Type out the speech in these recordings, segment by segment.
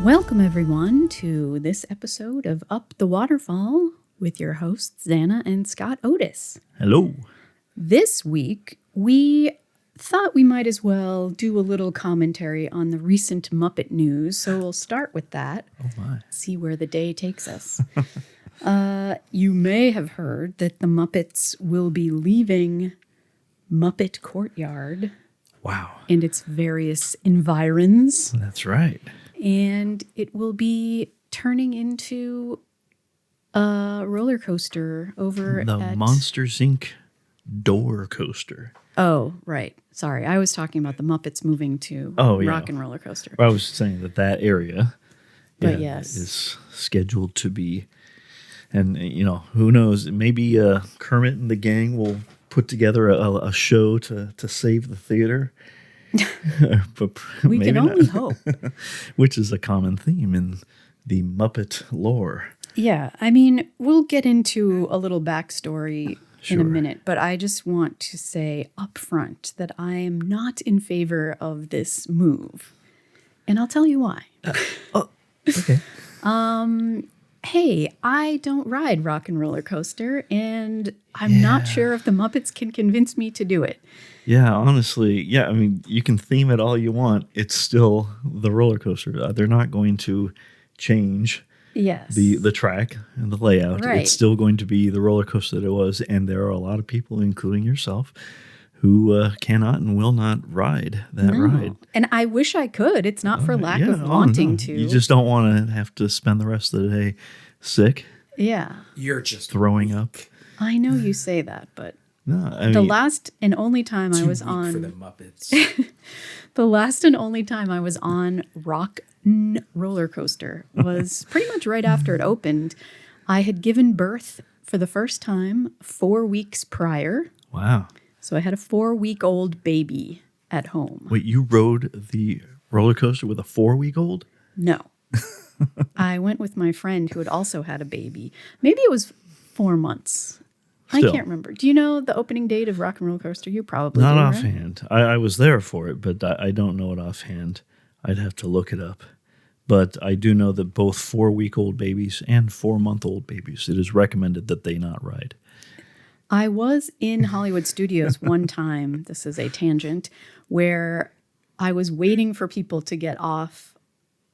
Welcome, everyone, to this episode of Up the Waterfall with your hosts, Zanna and Scott Otis. Hello. This week, we thought we might as well do a little commentary on the recent Muppet news, so we'll start with that. Oh, my. See where the day takes us. You may have heard that the Muppets will be leaving Muppet Courtyard. Wow. And its various environs. That's right. And it will be turning into a roller coaster over The at... Monsters, Inc. door coaster. Oh, right. Sorry. I was talking about the Muppets moving to Rock and Roller Coaster. I was saying that area yes. is scheduled to be, and who knows, maybe Kermit and the gang will put together a show to save the theater. But we can only hope. Which is a common theme in the Muppet lore. Yeah, I mean, we'll get into a little backstory in a minute, but I just want to say up front that I am not in favor of this move. And I'll tell you why. Okay. Hey, I don't ride Rock and Roller Coaster, and I'm not sure if the Muppets can convince me to do it. Yeah, honestly, I mean, you can theme it all you want. It's still the roller coaster. They're not going to change the track and the layout. Right. It's still going to be the roller coaster that it was, and there are a lot of people, including yourself, who cannot and will not ride that ride. And I wish I could. It's not for lack of wanting to. You just don't want to have to spend the rest of the day sick. Yeah. You're just throwing up. I know you say that, but No, I mean, the last and only time I was on for the Muppets. the last and only time I was on Rock and Roller Coaster was pretty much right after it opened. I had given birth for the first time 4 weeks prior. Wow. So I had a 4-week-old baby at home. Wait, you rode the roller coaster with a 4-week-old? No. I went with my friend who had also had a baby. Maybe it was 4 months. Still. I can't remember. Do you know the opening date of Rock and Roller Coaster? You probably Not do, offhand. Right? I was there for it, but I don't know it offhand. I'd have to look it up. But I do know that both 4-week-old babies and 4-month-old babies, it is recommended that they not ride. I was in Hollywood Studios one time, this is a tangent, where I was waiting for people to get off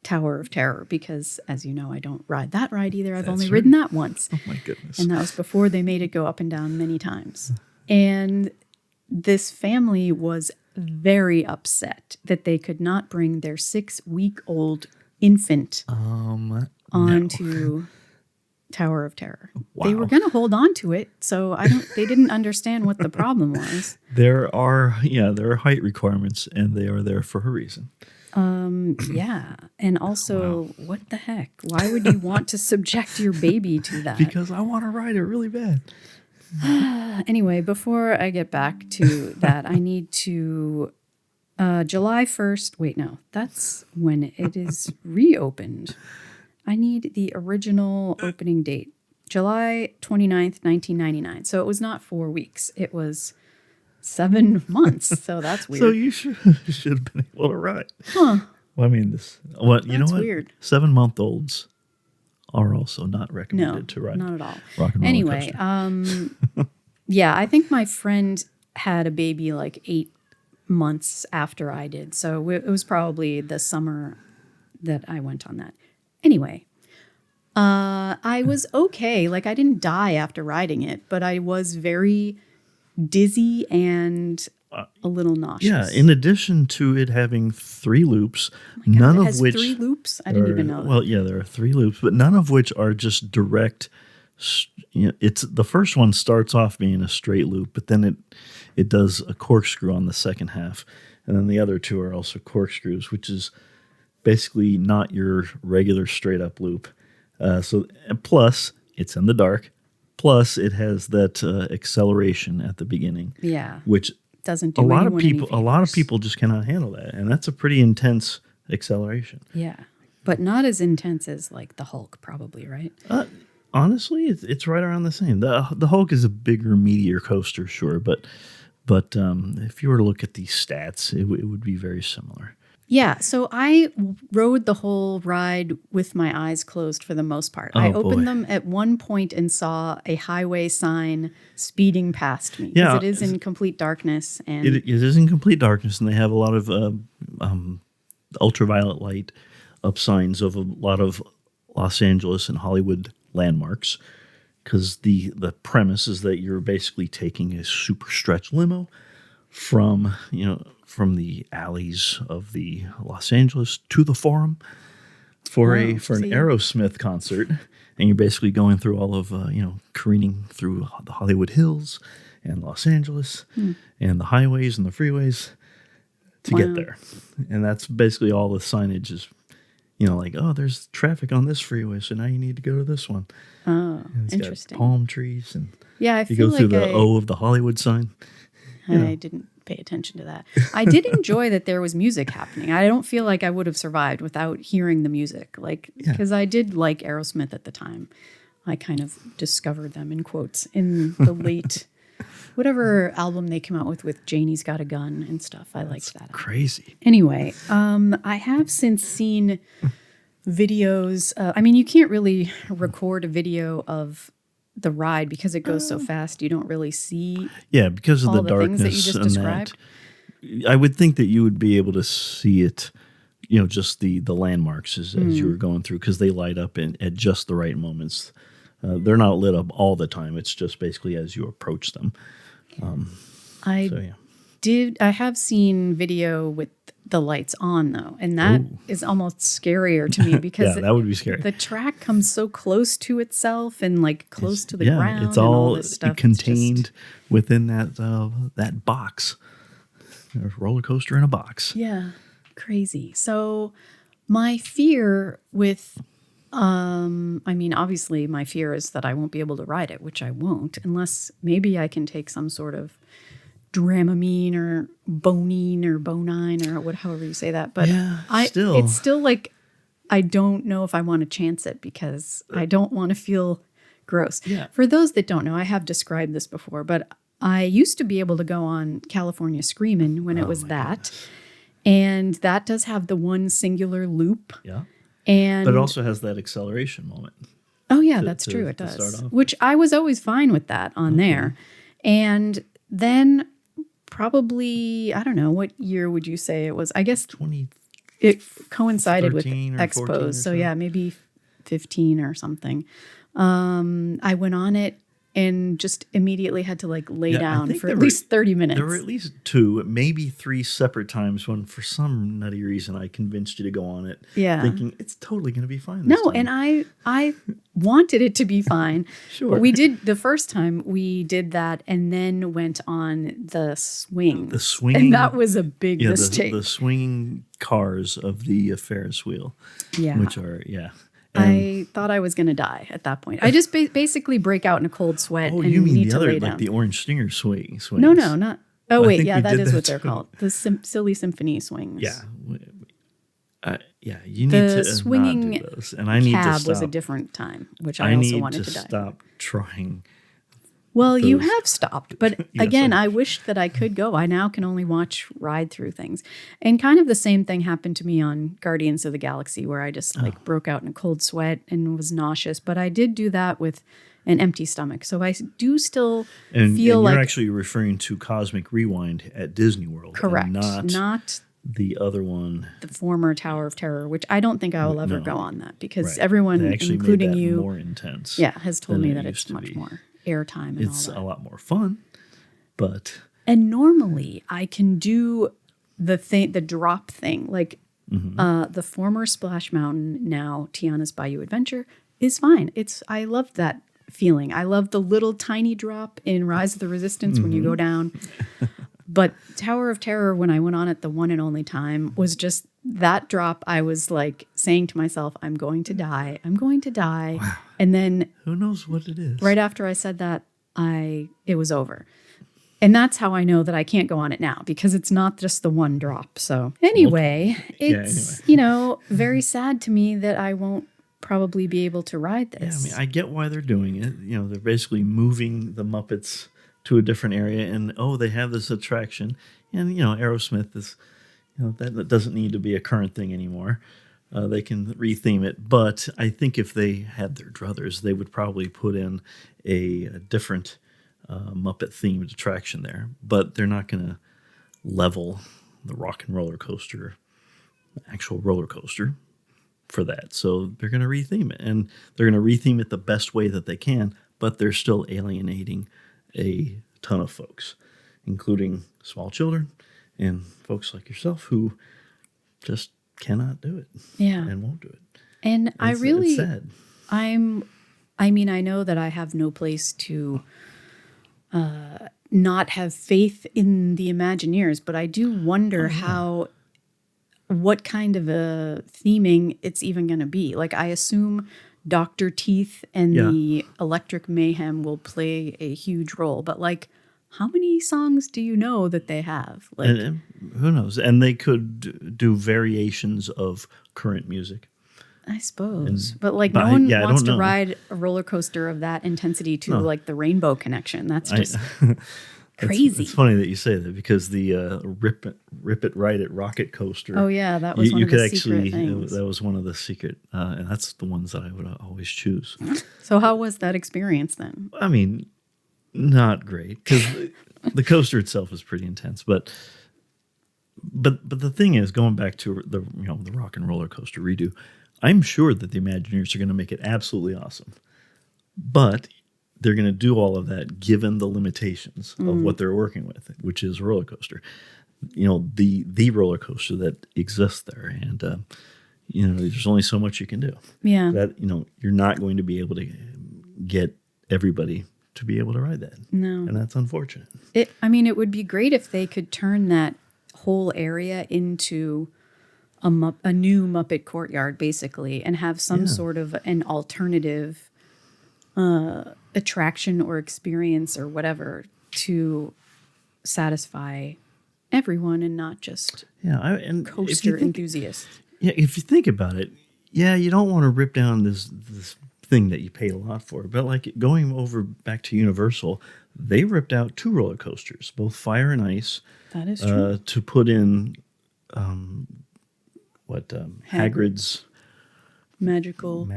Tower of Terror because, as you know, I don't ride that ride either. I've only ridden that once. Oh, my goodness. And that was before they made it go up and down many times. And this family was very upset that they could not bring their 6-week-old infant onto Tower of Terror. Wow. They were going to hold on to it, so they didn't understand what the problem was. There are height requirements, and they are there for a reason. Yeah. And also, what the heck? Why would you want to subject your baby to that? Because I want to ride it really bad. Anyway, before I get back to that, I need to... July 1st... Wait, no. That's when it is reopened. I need the original opening date. July 29th, 1999. So it was not 4 weeks. It was 7 months. So that's weird. So you should have been able to ride. Huh. Well, I mean, you know what? Weird. 7-month-olds are also not recommended to ride. Not at all. Rock and roller Anyway, coaster. yeah, I think my friend had a baby like 8 months after I did. So it was probably the summer that I went on that. Anyway, I was okay. Like, I didn't die after riding it, but I was very dizzy and a little nauseous. Yeah, in addition to it having 3 loops, it of has which 3 loops? I didn't even know that. Well, yeah, there are 3 loops, but none of which are just direct. It's the first one starts off being a straight loop, but then it does a corkscrew on the second half, and then the other 2 are also corkscrews, which is basically not your regular straight up loop. So plus it's in the dark. Plus it has that acceleration at the beginning. Yeah, which doesn't do a lot of people just cannot handle that, and that's a pretty intense acceleration. Yeah, but not as intense as like the Hulk, probably, right? Honestly, it's right around the same. The Hulk is a bigger, meatier coaster, sure, but if you were to look at the stats, it would be very similar. Yeah, so I rode the whole ride with my eyes closed for the most part. I opened them at one point and saw a highway sign speeding past me because it is in complete darkness. And it is in complete darkness, and they have a lot of ultraviolet light up signs of a lot of Los Angeles and Hollywood landmarks, because the premise is that you're basically taking a super stretch limo from the alleys of the Los Angeles to the Forum for an Aerosmith concert, and you're basically going through all of careening through the Hollywood Hills and Los Angeles and the highways and the freeways to get there. And that's basically all the signage is, there's traffic on this freeway, so now you need to go to this one. Oh, and it's interesting. got palm trees, and I you feel go through like the O of the Hollywood sign. I didn't pay attention to that. I did enjoy that there was music happening. I don't feel like I would have survived without hearing the music, because I did like Aerosmith at the time. I kind of discovered them in quotes in the late, whatever album they came out with Janie's Got a Gun and stuff. I liked that. Crazy. Anyway, I have since seen videos. You can't really record a video of the ride because it goes so fast. You don't really see because of all the things darkness that you just described. I would think that you would be able to see it, just the landmarks as you were going through, because they light up at just the right moments. They're not lit up all the time. It's just basically as you approach them. I have seen video with the lights on, though, and that is almost scarier to me because that would be scary. The track comes so close to itself and close to the ground. It's all this stuff. contained within that box. There's a roller coaster in a box. Yeah, crazy. So my fear with, obviously my fear is that I won't be able to ride it, which I won't, unless maybe I can take some sort of Dramamine or Bonine or Bonine or however you say that. But it's still I don't know if I want to chance it because I don't want to feel gross. Yeah. For those that don't know, I have described this before, but I used to be able to go on California Screamin' when it was that. Goodness. And that does have the one singular loop. Yeah. But it also has that acceleration moment. Oh, yeah, that's true. It does. Which I was always fine with that on there. And then probably, I don't know, what year would you say it was? I guess it coincided with Expos. So yeah, maybe 15 or something. I went on it and just immediately had to lay down for at least 30 minutes. There were at least 2, maybe 3 separate times when for some nutty reason I convinced you to go on it. Yeah. Thinking it's totally going to be fine this time. And I wanted it to be fine. Sure. But we did, the first time we did that and then went on the swing. The swinging. And that was a big mistake. The swinging cars of the Ferris wheel. Yeah. Which are, I thought I was going to die at that point. I just basically break out in a cold sweat and you mean need the to other, lay down. The Orange Stinger swings? No, not. Oh, wait, that is what they're too. called. The silly symphony swings. Yeah. You need to swinging not do those. And I need to cab stop. was a different time, which I also wanted to die. I need to stop trying. Well, you have stopped. But Yes, again, I wish that I could go. I now can only ride through things. And kind of the same thing happened to me on Guardians of the Galaxy, where I just broke out in a cold sweat and was nauseous. But I did do that with an empty stomach. So I do still feel like... you're actually referring to Cosmic Rewind at Disney World. Correct. Not the other one. The former Tower of Terror, which I don't think I will ever go on that because Right. everyone, They actually including made that you... more intense. Yeah, has told me than that it it's used to much be. more airtime and It's all that. a lot more fun, but... And normally I can do the drop thing, the former Splash Mountain, now Tiana's Bayou Adventure, is fine. I love that feeling. I love the little tiny drop in Rise of the Resistance when you go down. But Tower of Terror, when I went on it the one and only time, was just that drop. I was saying to myself, I'm going to die. I'm going to die. Wow. And then who knows what it is? Right after I said that, it was over. And that's how I know that I can't go on it now, because it's not just the one drop. So anyway, it's, very sad to me that I won't probably be able to ride this. Yeah, I get why they're doing it. They're basically moving the Muppets to a different area, and they have this attraction. And Aerosmith is, that doesn't need to be a current thing anymore. They can retheme it. But I think if they had their druthers, they would probably put in a different Muppet-themed attraction there. But they're not going to level the rock and roller coaster, actual roller coaster, for that. So they're going to retheme it. And they're going to retheme it the best way that they can, but they're still alienating a ton of folks, including small children and folks like yourself who just cannot do it. Yeah. And won't do it. And it's sad. I know that I have no place to not have faith in the Imagineers, but I do wonder what kind of a theming it's even going to be. Like, I assume Dr. Teeth and the Electric Mayhem will play a huge role, but like, how many songs do you know that they have? Like, and who knows? And they could do variations of current music. I suppose. But like, no one wants to ride a roller coaster of that intensity to like the Rainbow Connection. That's just crazy. It's funny that you say that, because the Rip It Ride It rocket coaster. Oh yeah, that was one of the secret things. That was one of the secret, and that's the ones that I would always choose. So how was that experience then? I mean, not great, because the coaster itself is pretty intense, but the thing is, going back to the rock and roller coaster redo, I'm sure that the Imagineers are going to make it absolutely awesome, but they're going to do all of that given the limitations of what they're working with, which is a roller coaster. The roller coaster that exists there, and there's only so much you can do. Yeah, that you're not going to be able to get everybody to be able to ride that. No, and that's unfortunate. It would be great if they could turn that whole area into a new Muppet courtyard, basically, and have some sort of an alternative attraction or experience or whatever to satisfy everyone and not just coaster enthusiasts. Yeah, if you think about it, you don't want to rip down this thing that you paid a lot for. But like going over back to Universal, they ripped out 2 roller coasters, both Fire and Ice. That is true. To put in Hagrid's magical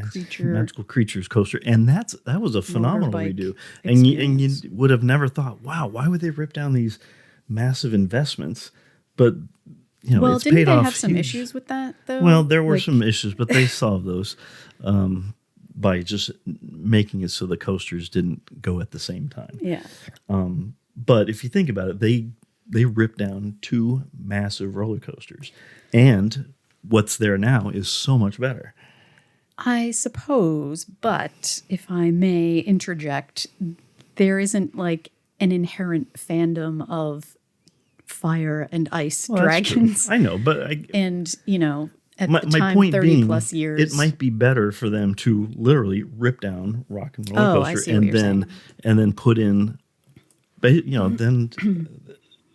creatures coaster, and that was a phenomenal redo. And you would have never thought, wow, why would they rip down these massive investments? But it's didn't paid they off have some issues with that though? Well, there were some issues, but they solved those by just making it so the coasters didn't go at the same time. Yeah. But if you think about it, they ripped down 2 massive roller coasters, and what's there now is so much better. I suppose, but if I may interject, there isn't like an inherent fandom of fire and ice dragons. I know, but at my the time, point 30 being, plus years. it might be better for them to literally rip down Rock and Roller Coaster and then put in, then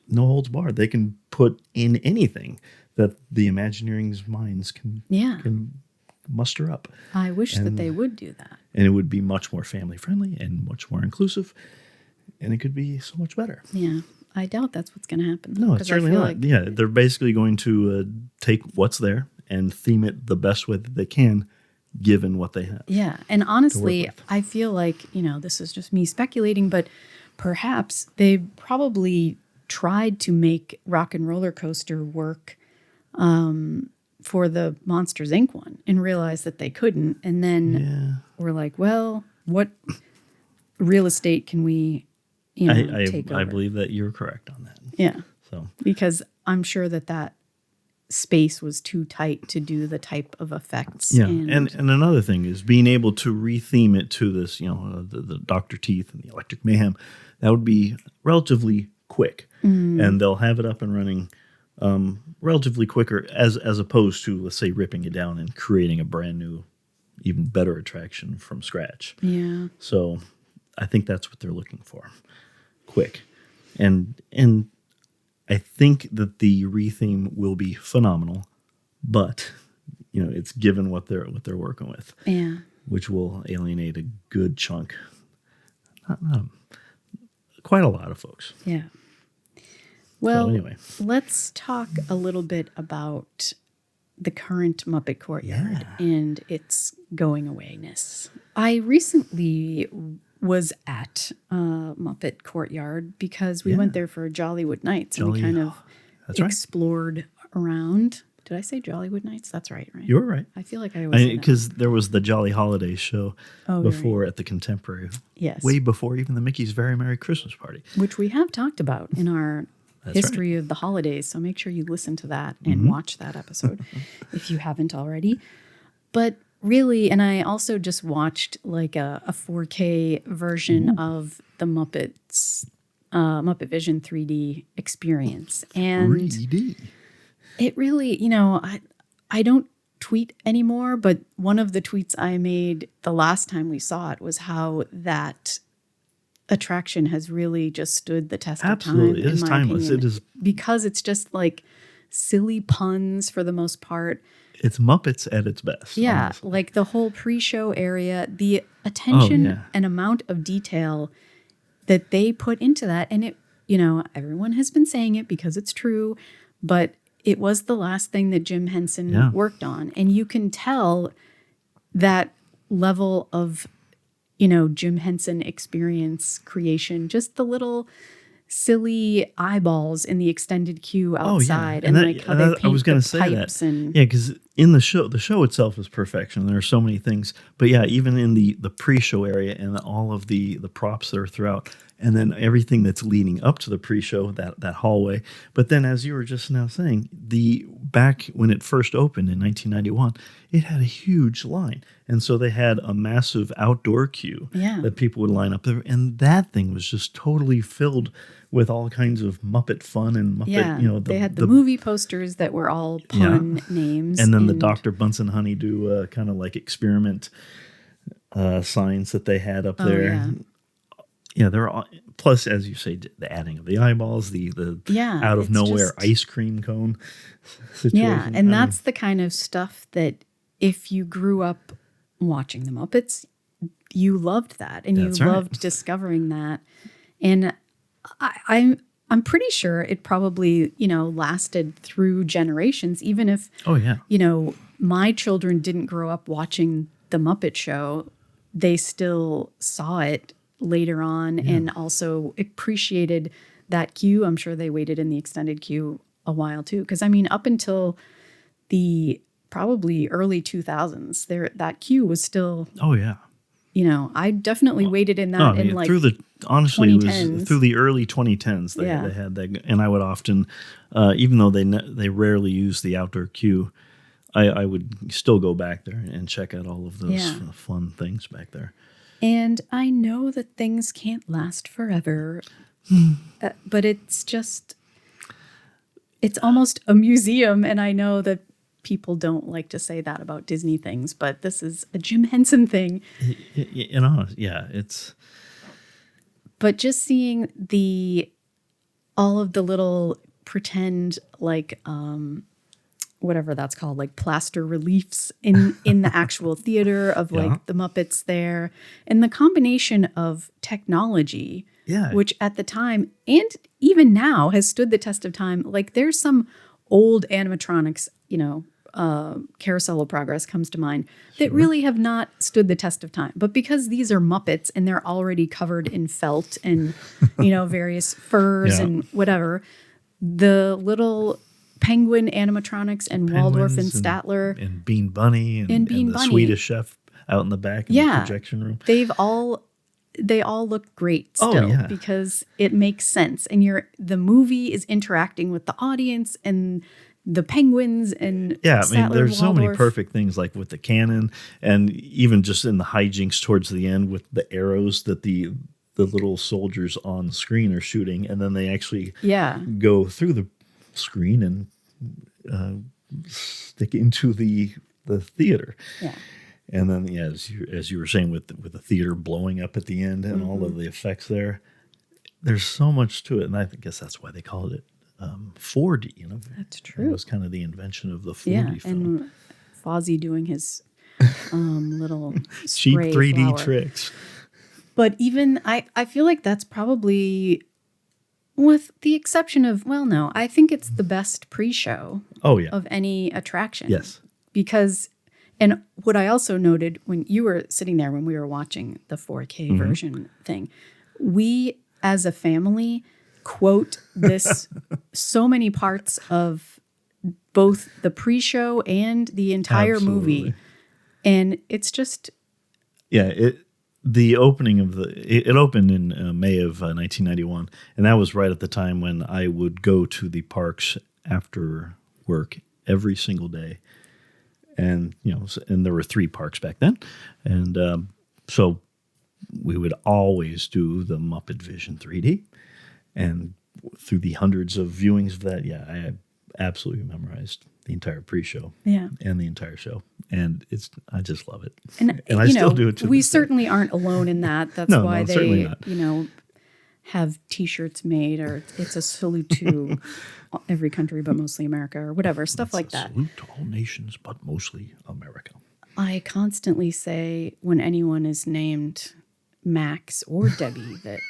no holds barred. They can put in anything that the Imagineering's minds can muster up. I wish that they would do that. And it would be much more family friendly and much more inclusive, and it could be so much better. Yeah. I doubt that's what's going to happen. No, it's certainly not. They're basically going to take what's there and theme it the best way that they can, given what they have. Yeah, and honestly, I feel like, this is just me speculating, but perhaps they probably tried to make Rock and Roller Coaster work for the Monsters, Inc. one and realized that they couldn't. And then we're like, well, what real estate can we take over? I believe that you're correct on that. Yeah. So because I'm sure that space was too tight to do the type of effects. Yeah, and another thing is being able to retheme it to this, the Dr. Teeth and the Electric Mayhem. That would be relatively quick, and they'll have it up and running relatively quicker as opposed to, let's say, ripping it down and creating a brand new, even better attraction from scratch. Yeah. So I think that's what they're looking for. Quick. And I think that the retheme will be phenomenal, but it's given what they're working with. Yeah. Which will alienate a good chunk. Not quite a lot of folks. Yeah. Well, anyway. let's talk a little bit about the current Muppet Courtyard and its going awayness. I recently was at Muppet Courtyard because we went there for Jollywood Nights and we kind of explored around. Did I say Jollywood Nights? That's right? You were right. I feel like I always say that. Because there was the Jolly Holidays show before at the Contemporary. Yes. Way before even the Mickey's Very Merry Christmas Party. Which we have talked about in our history of the holidays. So make sure you listen to that and watch that episode if you haven't already. But really, and I also just watched like a 4K version of the Muppets, Muppet Vision 3D experience. And 3D. it really, you know, I don't tweet anymore, but one of the tweets I made the last time we saw it was how that attraction has really just stood the test of time. Absolutely. It is in my timeless. opinion, It is because it's just like silly puns for the most part. It's Muppets at its best. Yeah, honestly. like the whole pre-show area, the attention and amount of detail that they put into that. And it, you know, everyone has been saying it because it's true, but it was the last thing that Jim Henson worked on. And you can tell that level of, you know, Jim Henson experience creation, just the little silly eyeballs in the extended queue outside. And like how they paint I was going to say pipes that. and because in the show itself is perfection. There are so many things, but even in the pre-show area and all of the props that are throughout, and then everything that's leading up to the pre-show, that hallway. But then, as you were just now saying, back when it first opened in 1991, it had a huge line, and so they had a massive outdoor queue that people would line up there, and that thing was just totally filled with all kinds of Muppet fun and Muppet. You know, they had the movie posters that were all pun names, and then the Dr. Bunsen Honeydew kind of like experiment signs that they had up there. Yeah, they're all, plus, as you say, the adding of the eyeballs, the out of nowhere ice cream cone situation. Yeah, and that's the kind of stuff that if you grew up watching the Muppets, you loved that, and you loved discovering that. And I'm pretty sure it probably, you know, lasted through generations, even if you know, my children didn't grow up watching the Muppet Show, they still saw it later on and also appreciated that queue. I'm sure they waited in the extended queue a while too. Because I mean, up until the probably early 2000s, that queue was still. You know, I definitely waited in that in like through the honestly 2010s. It was through the early 2010s they had that, and I would often, even though they rarely use the outdoor queue, I would still go back there and check out all of those fun things back there. And I know that things can't last forever, but it's almost a museum. And I know that people don't like to say that about Disney things, but this is a Jim Henson thing. You know, it's. But just seeing all of the little pretend like whatever that's called, like plaster reliefs in the actual theater of like the Muppets there, and the combination of technology, which at the time and even now has stood the test of time. Like there's some old animatronics, you know, Carousel of Progress comes to mind, that really have not stood the test of time. But because these are Muppets and they're already covered in felt and, you know, various furs and whatever, the little penguin animatronics and Waldorf and Statler and Bean Bunny and the Swedish chef out in the back in the projection room. They all look great still because it makes sense. And the movie is interacting with the audience and the penguins and I mean, there's Waldorf. so many perfect things like with the cannon and even just in the hijinks towards the end with the arrows that the little soldiers on screen are shooting, and then they actually go through the screen and stick into the theater. And then as you were saying with the theater blowing up at the end and all of the effects there's so much to it, and I guess that's why they called it 4D. You know, that's true. It was kind of the invention of the 4D film. And Fozzie doing his little cheap 3D flower tricks. But even I feel like that's probably With the exception of, well, no, I think it's the best pre-show Oh, yeah. of any attraction. Yes. Because, and what I also noted when you were sitting there when we were watching the 4K version thing, we as a family quote this so many parts of both the pre-show and the entire movie. And it's just... Yeah, the opening of it opened in May of 1991, and that was right at the time when I would go to the parks after work every single day, and and there were 3 parks back then, and so we would always do the Muppet Vision 3D, and through the hundreds of viewings of that, I absolutely memorized the entire pre-show, and the entire show, and I just love it, and I still do it. We certainly aren't alone in that. That's why they, have T-shirts made, or it's a salute to every country but mostly America, or whatever stuff like that. Salute to all nations but mostly America. I constantly say when anyone is named Max or Debbie that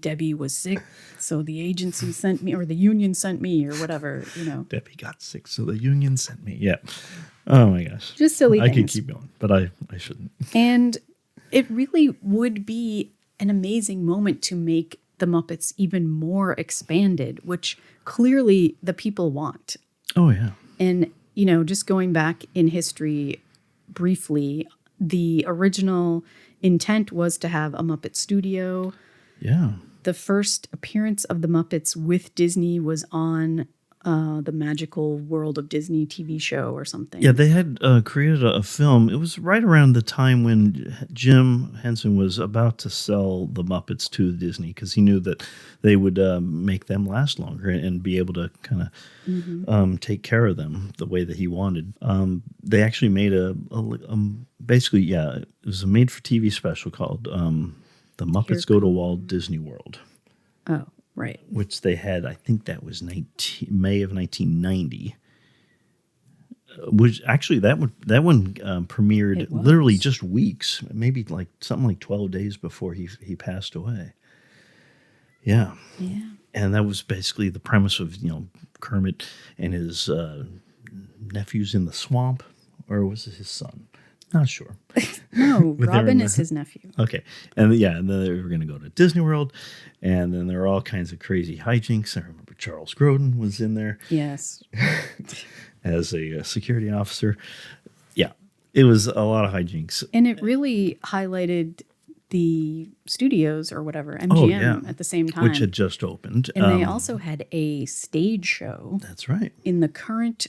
Debbie was sick, so the agency sent me, or the union sent me, or whatever, Debbie got sick, so the union sent me. Yeah. Oh my gosh. Just silly things. I could keep going, but I shouldn't. And it really would be an amazing moment to make the Muppets even more expanded, which clearly the people want. Oh, yeah. And, just going back in history briefly, the original intent was to have a Muppet studio. Yeah. The first appearance of the Muppets with Disney was on the Magical World of Disney TV show or something. Yeah, they had created a film. It was right around the time when Jim Henson was about to sell the Muppets to Disney, because he knew that they would make them last longer and be able to kind of take care of them the way that he wanted. They actually made basically, it was a made-for-TV special called The Muppets Go to Walt Disney World. Oh, right. Which they had, I think that was May of 1990. Which actually, that one premiered literally just weeks, maybe something like 12 days before he passed away. Yeah. Yeah. And that was basically the premise of, Kermit and his nephews in the swamp, or was it his son? Not sure. No, Robin is his nephew. Okay. And then they were going to go to Disney World, and then there were all kinds of crazy hijinks. I remember Charles Grodin was in there. Yes. As a security officer. Yeah. It was a lot of hijinks. And it really highlighted the studios or whatever, MGM, at the same time. Which had just opened. And they also had a stage show. That's right. In the current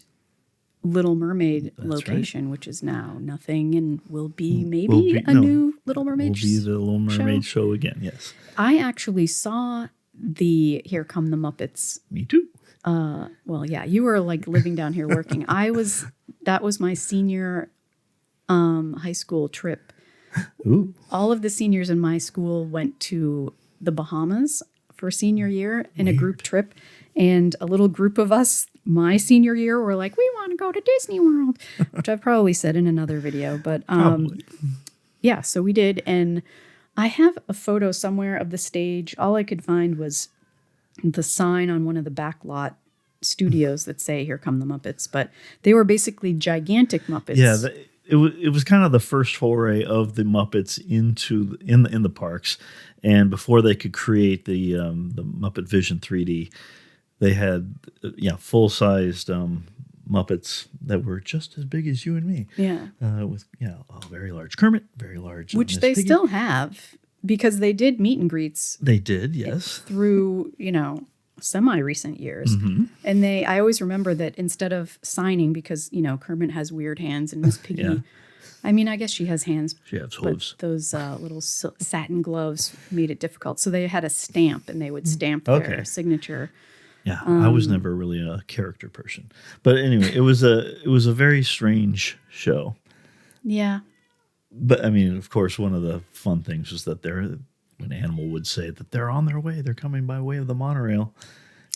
Little Mermaid location, which is now nothing and will be new Little Mermaid show. Will be the Little Mermaid show again, yes. I actually saw the Here Come the Muppets. Me too. Well, yeah, you were living down here working. That was my senior high school trip. Ooh. All of the seniors in my school went to the Bahamas for senior year in a group trip. And a little group of us, my senior year, were like, we want to go to Disney World, which I've probably said in another video. But yeah, so we did. And I have a photo somewhere of the stage. All I could find was the sign on one of the backlot studios that say, Here Come the Muppets. But they were basically gigantic Muppets. Yeah, it was kind of the first foray of the Muppets in the parks. And before they could create the Muppet Vision 3D, they had full-sized Muppets that were just as big as you and me. Yeah. With a very large Kermit, very large which Miss they Piggy. still have, because they did meet and greets. They did, yes. Through, semi-recent years. Mm-hmm. And I always remember that instead of signing, because, Kermit has weird hands and Miss Piggy... Yeah. I mean, I guess she has hands. She has hooves. But those little satin gloves made it difficult. So they had a stamp, and they would stamp their signature. Yeah, I was never really a character person. But anyway, it was a very strange show. Yeah. But I mean, of course, one of the fun things was that when Animal would say that they're on their way, they're coming by way of the monorail.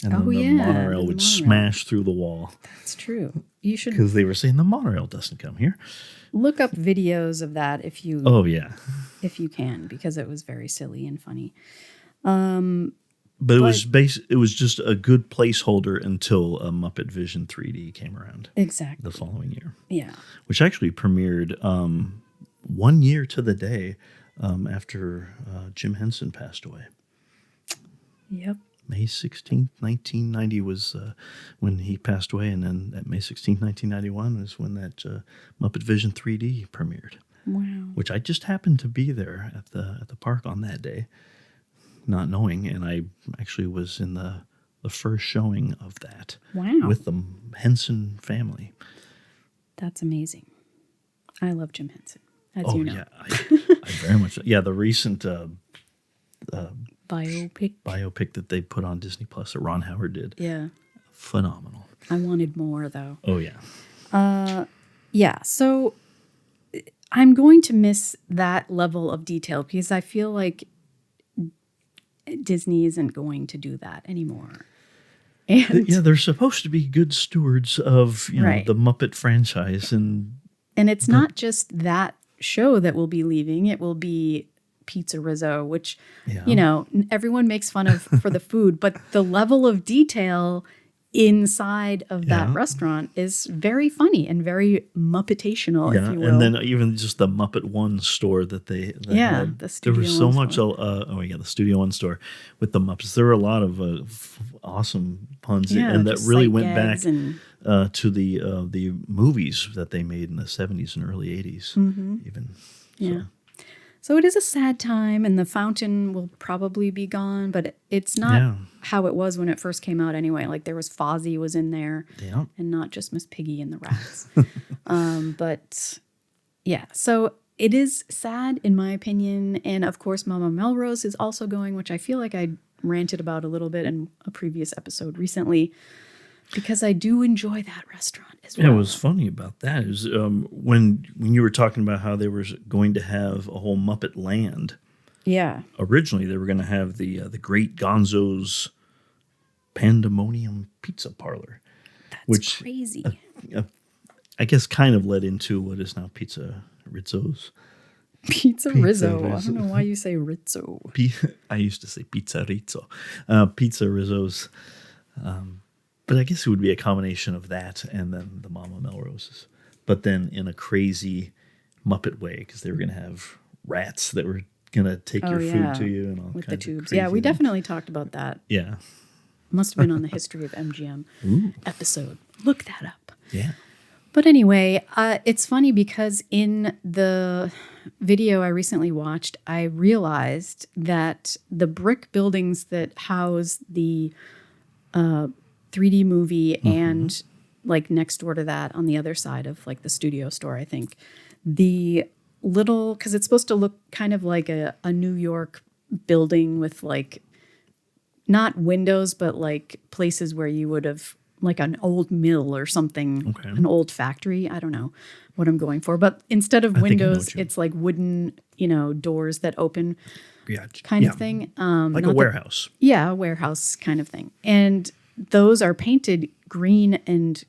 And then the monorail would smash through the wall. That's true. You should, because they were saying the monorail doesn't come here. Look up videos of that if you. Oh yeah. If you can, because it was very silly and funny. But it was just a good placeholder until Muppet Vision 3D came around. Exactly. The following year. Yeah. Which actually premiered 1 year to the day after Jim Henson passed away. Yep. May 16th, 1990 was when he passed away, and then at May 16th, 1991 was when that Muppet Vision 3D premiered. Wow. Which I just happened to be there at the park on that day, not knowing, and I actually was in the first showing of that. Wow. With the Henson family. That's amazing. I love Jim Henson, as Oh, you know. yeah. I very much. Yeah, the recent biopic that they put on Disney Plus that Ron Howard did. Yeah. Phenomenal. I wanted more, though. Oh, yeah. Yeah, so I'm going to miss that level of detail because I feel like Disney isn't going to do that anymore. And Yeah, they're supposed to be good stewards of Right. the Muppet franchise, and it's not just that show that will be leaving. It will be Pizza Rizzo, which, Yeah. Everyone makes fun of for the food, but the level of detail inside of that Yeah. restaurant is very funny and very Muppetational, yeah, if you will. and then even just the Muppet One store that they Yeah, had. the There was Studio so One much. store. The Studio One store with the Muppets. There were a lot of awesome puns, Yeah, and that just really sight went back gags and- to the movies that they made in the 70s and early 80s, even. Yeah. So it is a sad time, and the fountain will probably be gone, but it's not Yeah. how it was when it first came out anyway. Like there was Fozzie was in there, Yeah. and not just Miss Piggy and the rats. But yeah, so it is sad in my opinion. And of course, Mama Melrose is also going, which I feel like I ranted about a little bit in a previous episode recently, because I do enjoy that restaurant as well. Yeah, what was funny about that is when you were talking about how they were going to have a whole Muppet Land. Yeah. Originally, they were going to have the Great Gonzo's Pandemonium Pizza Parlor, That's which crazy. I guess kind of led into what is now Pizza Rizzo's. Pizza Rizzo. I Rizzo. don't know why you say Rizzo. I used to say Pizza Rizzo. Pizza Rizzo's. But I guess it would be a combination of that and then the Mama Melroses. But then in a crazy Muppet way, because they were going to have rats that were going to take your food to you and all with the kinds of tubes. crazy Yeah, we things. definitely talked about that. Yeah. Must have been on the History of MGM episode. Look that up. Yeah. But anyway, it's funny because in the video I recently watched, I realized that the brick buildings that house the 3D movie and like next door to that on the other side of like the studio store, I think, the little, because it's supposed to look kind of like a New York building with like not windows, but like places where you would have like an old mill or something, Okay. an old factory. I don't know what I'm going for, but instead of think I know windows, what you- it's like wooden, doors that open Yeah. kind yeah. of thing. Like a warehouse. Yeah, a warehouse kind of thing. And those are painted green and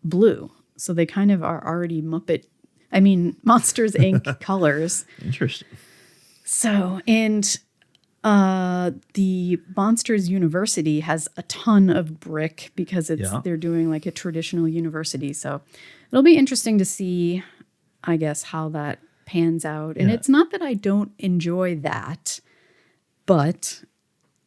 blue. So they kind of are already Monsters Inc. colors. Interesting. So, and the Monsters University has a ton of brick because they're doing like a traditional university. So it'll be interesting to see, I guess, how that pans out. And Yeah. it's not that I don't enjoy that, but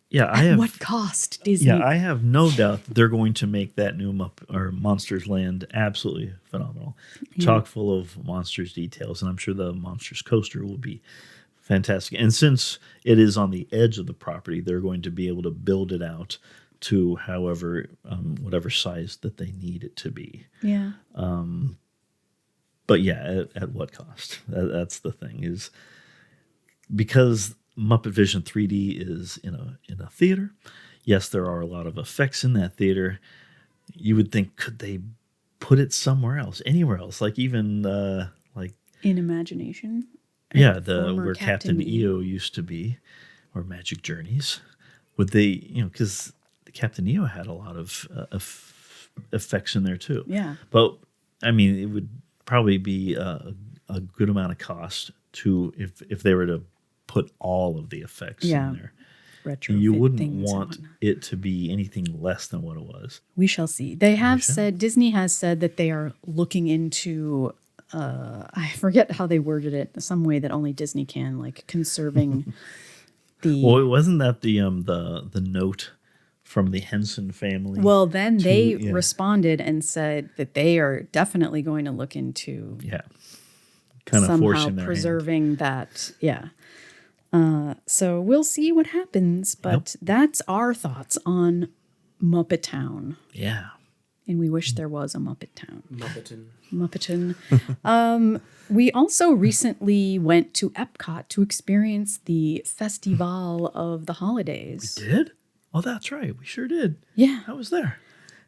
Yeah, at what cost, Disney? Yeah, I have no doubt that they're going to make that new Monsters Land absolutely phenomenal. Chock full of monsters details, and I'm sure the Monsters coaster will be fantastic. And since it is on the edge of the property, they're going to be able to build it out to whatever size that they need it to be. Yeah. But yeah, at what cost? That's the thing, is because Muppet Vision 3D is in a theater. Yes, there are a lot of effects in that theater. You would think, could they put it somewhere else, anywhere else, like even In Imagination. yeah, former where Captain EO used to be, or Magic Journeys. Would they, because Captain EO had a lot of effects in there too. Yeah. But I mean, it would probably be a good amount of cost to if they were to put all of the effects Yeah. in there. retrofit You wouldn't things and want whatnot. it to be anything less than what it was. We shall see. They have said, Disney has said that they are looking into, I forget how they worded it, some way that only Disney can, like conserving the. Well, wasn't that the note from the Henson family? Well, then they yeah. responded and said that they are definitely going to look into Yeah. Kind of somehow forcing their hand. preserving that. Yeah. So we'll see what happens, but that's our thoughts on Muppet Town. Yeah. And we wish there was a Muppet Town. Muppetin. Muppeton. We also recently went to Epcot to experience the Festival of the Holidays. Did? Oh, that's right. We sure did. Yeah. I was there.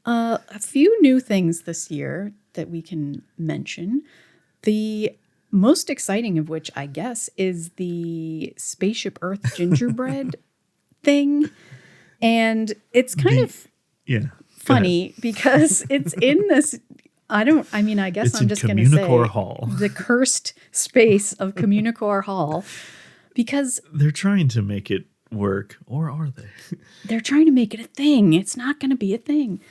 A few new things this year that we can mention. The most exciting of which, I guess, is the Spaceship Earth gingerbread thing. And it's kind of Yeah. funny because it's in this, I guess It's I'm in just going to say Communicore Hall. the cursed space of Communicore Hall, because They're trying to make it work, or are they? they're trying to make it a thing. It's not going to be a thing.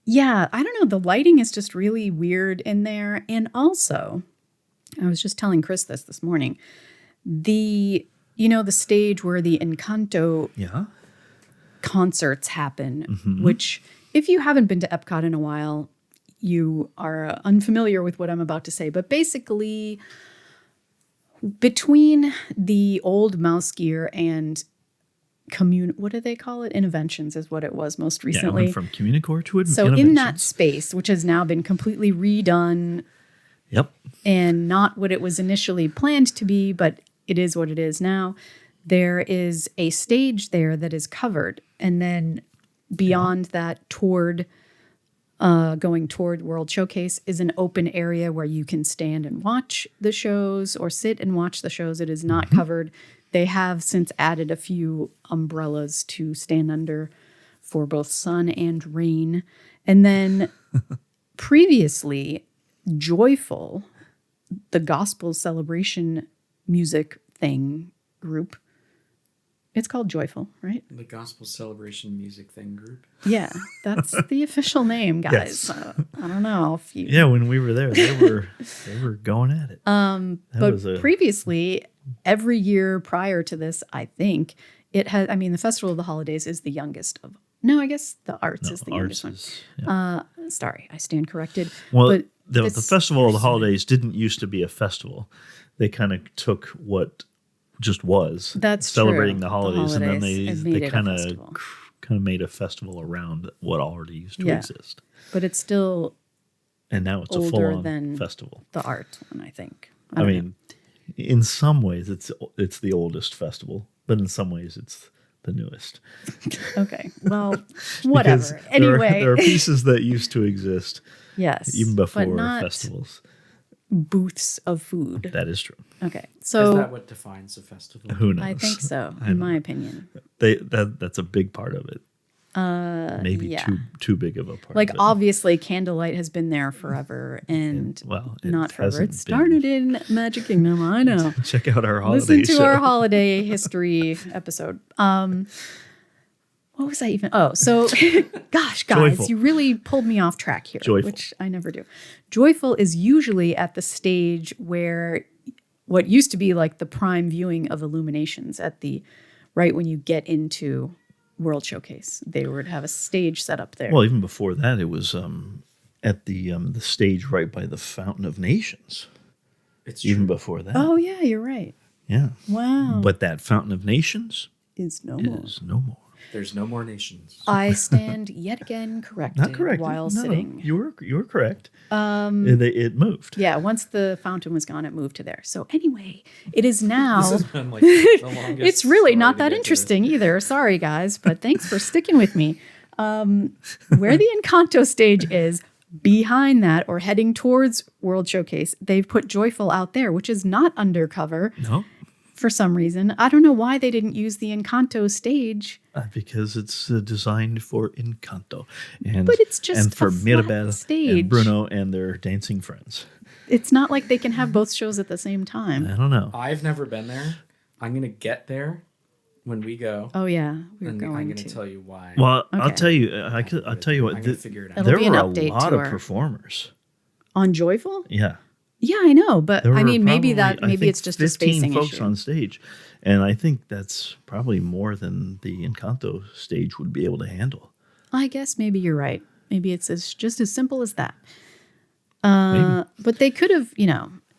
Yeah, I don't know. The lighting is just really weird in there. And also, I was just telling Chris this morning, the stage where the Encanto Yeah. concerts happen, which if you haven't been to Epcot in a while, you are unfamiliar with what I'm about to say. But basically, between the old Mouse Gear and what do they call it? Interventions is what it was most Yeah, it recently. went from Communicore to So in that space, which has now been completely redone Yep. and not what it was initially planned to be, but it is what it is now, there is a stage there that is covered. And then beyond that, going toward World Showcase is an open area where you can stand and watch the shows or sit and watch the shows. It is not covered. They have since added a few umbrellas to stand under for both sun and rain. And then previously, Joyful, the gospel celebration music thing group, it's called Joyful, right? The Gospel Celebration Music Thing group. Yeah, that's the official name, guys. Yes. I don't know if you. Yeah, when we were there, they were going at it. But previously, every year prior to this, I think it has. I mean, the Festival of the Holidays is the youngest of. No, I guess the Arts is the youngest one. Yeah. Sorry, I stand corrected. Well, but the it's- Festival of the Holidays didn't used to be a festival. They kind of took what just was That's celebrating true. the holidays, and then and made they it a kind of festival. made a festival around what already used to Yeah. exist. But it's still And now it's a older full-on than festival. the art one, I think. I don't know. mean, in some ways, it's the oldest festival, but in some ways, it's the newest. Okay, well, whatever. Because Anyway, there are pieces that used to exist yes, even before but not festivals. booths of food. That is true. Okay, Is so that what defines a festival? Who knows? I think so, in my opinion. That's a big part of it. Maybe yeah. too big of a part. Like of it. obviously, candlelight has been there forever, and well, it not forever. It hasn't started in Magic Kingdom. I know. Check out our holiday Listen to show. our holiday history episode. What was I even? Oh, so gosh, guys, Joyful. you really pulled me off track here, Joyful. which I never do. Joyful is usually at the stage where what used to be like the prime viewing of Illuminations at the right when you get into World Showcase. They would have a stage set up there. Well, even before that, it was at the stage right by the Fountain of Nations. It's Even true. before that, Oh yeah, you're right. yeah. Wow, But that Fountain of Nations is no more. is no more. There's no more nations. I stand yet again corrected, Not correct. while No, sitting. You were correct. It moved. Yeah, once the fountain was gone, it moved to there. So anyway, it is now. This has been like the longest It's really story not to that get to interesting either. Sorry, guys, but thanks for sticking with me. Where the Encanto stage is, behind that or heading towards World Showcase, they've put Joyful out there, which is not undercover No, for some reason. I don't know why they didn't use the Encanto stage. because it's designed for Encanto, and But it's just and for a flat Mirabel stage. and Bruno and their dancing friends. It's not like they can have both shows at the same time. I don't know. I've never been there. I'm gonna get there when we go. Oh yeah, we were And going I'm going to to. tell you why. Well, I'll Okay. tell you. I'll tell you I'm what. going to figure it out. It'll There be an were a update lot to of our- performers. On Joyful? Yeah. Yeah, I know, but There I were mean, maybe probably, I maybe think, it's just a 15 spacing folks issue. on stage, and I think that's probably more than the Encanto stage would be able to handle. I guess maybe you're right. Maybe it's just as simple as that. Maybe. But they could have,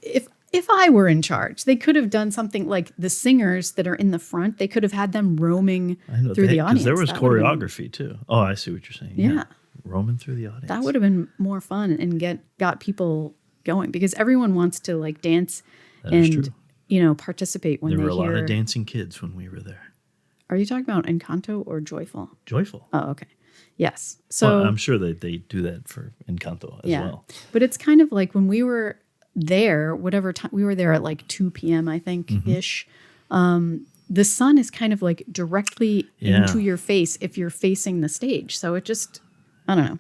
if I were in charge, they could have done something like the singers that are in the front. They could have had them roaming through the audience. because there was That would have been- choreography too. Oh, I see what you're saying. Yeah. Roaming through the audience. That would have been more fun and got people going because everyone wants to like dance That is and true. Participate when There they were a lot hear. of dancing kids when we were there. Are you talking about Encanto or Joyful? Joyful. Oh, okay. Yes. So Well, I'm sure that they do that for Encanto as well. But it's kind of like when we were there, whatever time we were there at like 2 p.m., I think Mm-hmm. ish. The sun is kind of like directly Yeah. into your face if you're facing the stage. So it just, I don't know.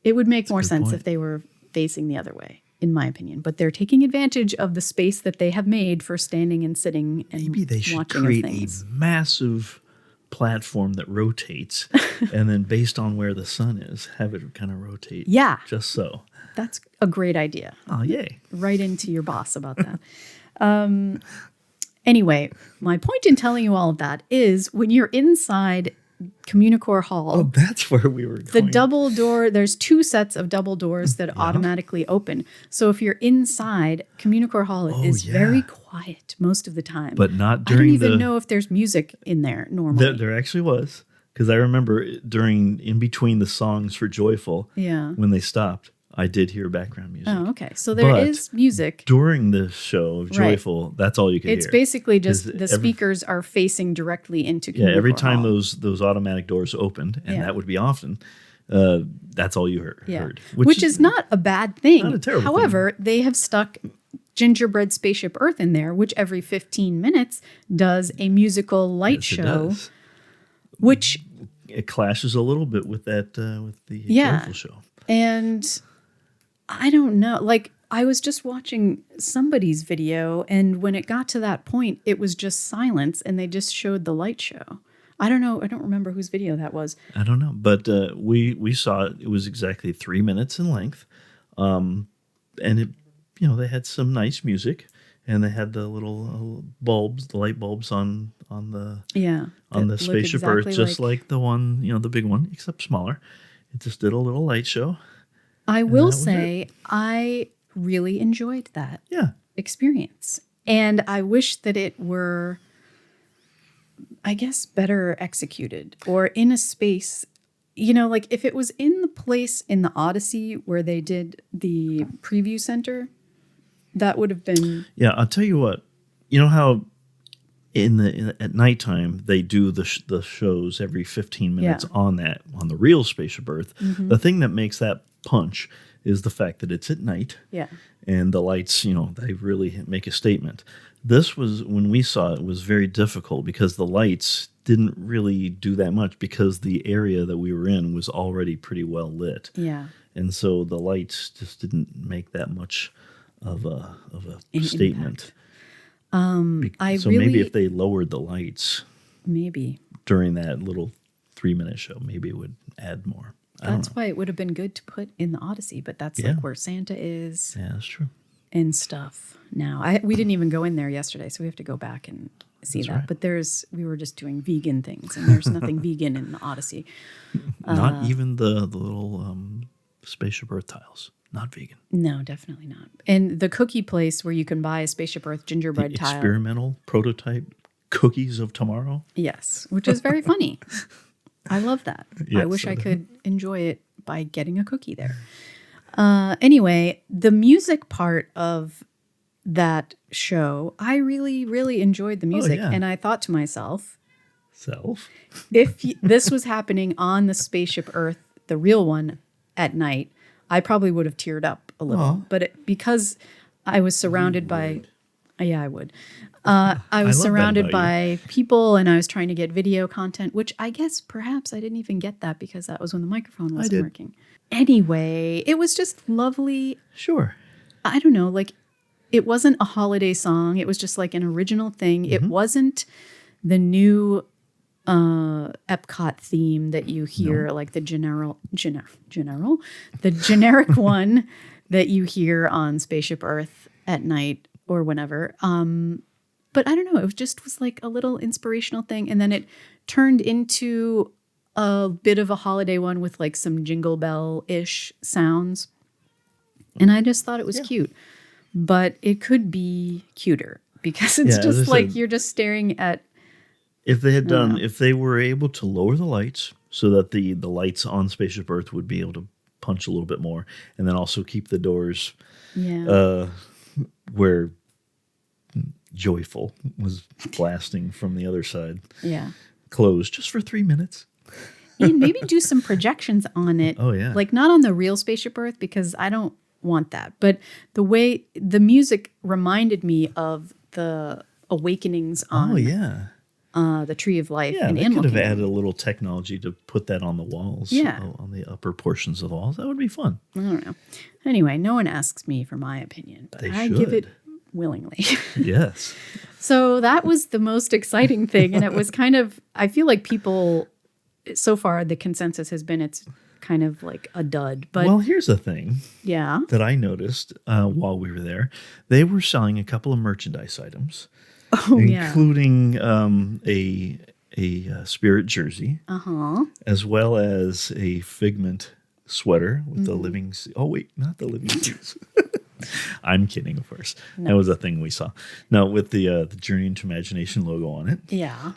It would make more good sense point. if they were facing the other way, in my opinion. But they're taking advantage of the space that they have made for standing and sitting and Maybe they should watching create things. a massive platform that rotates, and then based on where the sun is, have it kind of rotate. Yeah. Just so. That's a great idea. Oh, yay. Right into your boss about that. Anyway, my point in telling you all of that is when you're inside Communicore Hall, Oh, that's where we were the going. double door, there's 2 sets of double doors that automatically open. So if you're inside, Communicore Hall is yeah. very quiet most of the time. But not I don't during even the- know if there's music in there normally. There actually was. Because I remember in between the songs for Joyful, Yeah. when they stopped, I did hear background music. Oh, okay. So there is But music. During the show of Right. Joyful, that's all you could It's hear. basically just Is the every- speakers are facing directly into Yeah, every Communicore time Hall. those automatic doors opened, and Yeah. that would be often, that's all you heard. Yeah. Which is not a bad thing. Not a terrible thing. However, they have stuck Gingerbread Spaceship Earth in there, which every 15 minutes does a musical light Yes, it show, does. which, It clashes a little bit with that with the Yeah. Joyful show. and I don't know, like I was just watching somebody's video and when it got to that point, it was just silence and they just showed the light show. I don't know. I don't remember whose video that was. I don't know, but we saw it. It was exactly 3 minutes in length, and it they had some nice music, and they had the little bulbs, the light bulbs on the Yeah. on that the look Spaceship Earth, exactly just like the one the big one, except smaller. It just did a little light show. I will that was say I really enjoyed that Yeah, experience. And I wish that it were, I guess, better executed or in a space, like if it was in the place in the Odyssey where they did the preview center, that would have been, yeah. I'll tell you what. You know how at nighttime they do the shows every 15 minutes Yeah. on the real Spaceship Earth. The thing that makes that punch is the fact that it's at night. yeah. And the lights, they really make a statement. This was, when we saw it, was very difficult because the lights didn't really do that much because the area that we were in was already pretty well lit. Yeah. And so the lights just didn't make that much of a An statement. I So maybe really- if they lowered the lights Maybe. during that little 3-minute show, maybe it would add more. I don't That's know. why it would have been good to put in the Odyssey, but that's Yeah. like where Santa is Yeah, that's true. and stuff now. We didn't even go in there yesterday, so we have to go back and see That's that. right. But we were just doing vegan things, and there's nothing vegan in the Odyssey. Not even the little Spaceship Earth tiles. Not vegan. No, definitely not. And the cookie place where you can buy a Spaceship Earth gingerbread The tile. experimental prototype cookies of tomorrow. Yes, which is very funny. I love that. I Yes, wish I I do. could enjoy it by getting a cookie there. Anyway, the music part of that show, I really, really enjoyed the music. yeah. And I thought to myself, Self. if this was happening on the Spaceship Earth, the real one, at night, I probably would have teared up a little. But because I was surrounded by, yeah, I would. I was love that surrounded about by people, and I was trying to get video content, which I guess perhaps I didn't even get that because that was when the microphone wasn't did. working. Anyway, it was just lovely. Sure. I don't know, like it wasn't a holiday song. It was just like an original thing. It wasn't the new Epcot theme that you hear, like the the generic one that you hear on Spaceship Earth at night or whenever. But I don't know, it was like a little inspirational thing. And then it turned into a bit of a holiday one with like some jingle bell-ish sounds. And I just thought it was cute. But it could be cuter because it's just like you're just staring at. If they were able to lower the lights so that the lights on Spaceship Earth would be able to punch a little bit more, and then also keep the doors where Joyful was blasting from the other side closed just for 3 minutes. And maybe do some projections on it. Oh, yeah. Like not on the real Spaceship Earth because I don't want that. But the way the music reminded me of the awakenings on the Tree of Life in they Animal could have Kingdom. added a little technology to put that on the walls, on the upper portions of the walls. That would be fun. I don't know. Anyway, no one asks me for my opinion, but I give it willingly. Yes. So that was the most exciting thing. And it was kind of, I feel like people, so far the consensus has been it's kind of like a dud. But well, here's the thing that I noticed while we were there. They were selling a couple of merchandise items, including a Spirit jersey, as well as a Figment sweater with the living. Oh wait, not the living seas. I'm kidding, of course. No. That was a thing we saw. No, with the Journey into Imagination logo on it. Yeah.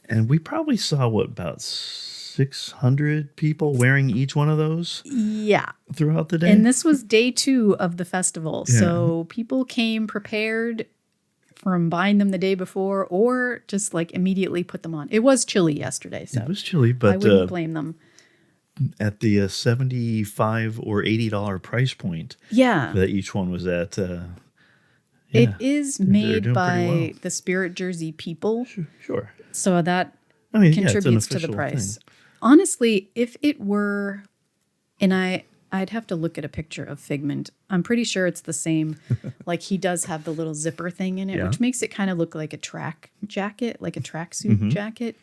And we probably saw about 600 people wearing each one of those. Yeah. Throughout the day. And this was day 2 of the festival. Yeah. So people came prepared from buying them the day before or just like immediately put them on. It was chilly yesterday. So it was chilly, but I wouldn't blame them. At the $75 or $80 price point that each one was at. It is made by the Spirit Jersey people. Sure. So that contributes to the price. Thing. Honestly, if it were, and I'd have to look at a picture of Figment. I'm pretty sure it's the same. Like he does have the little zipper thing in it, which makes it kind of look like a track jacket, like a tracksuit jacket.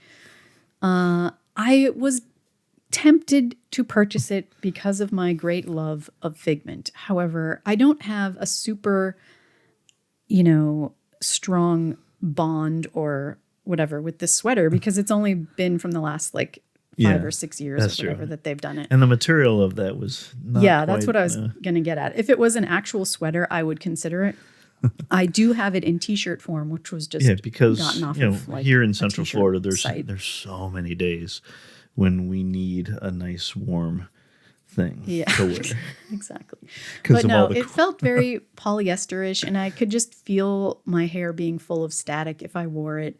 I was tempted to purchase it because of my great love of Figment. However, I don't have a super, strong bond or whatever with this sweater because it's only been from the last like 5 or 6 years or whatever that they've done it. And the material of that was not that's what I was going to get at. If it was an actual sweater, I would consider it. I do have it in t-shirt form, which was just because gotten off of like here in Central Florida, there's so many days when we need a nice warm thing to wear. Exactly. But no, it felt very polyester-ish, and I could just feel my hair being full of static if I wore it.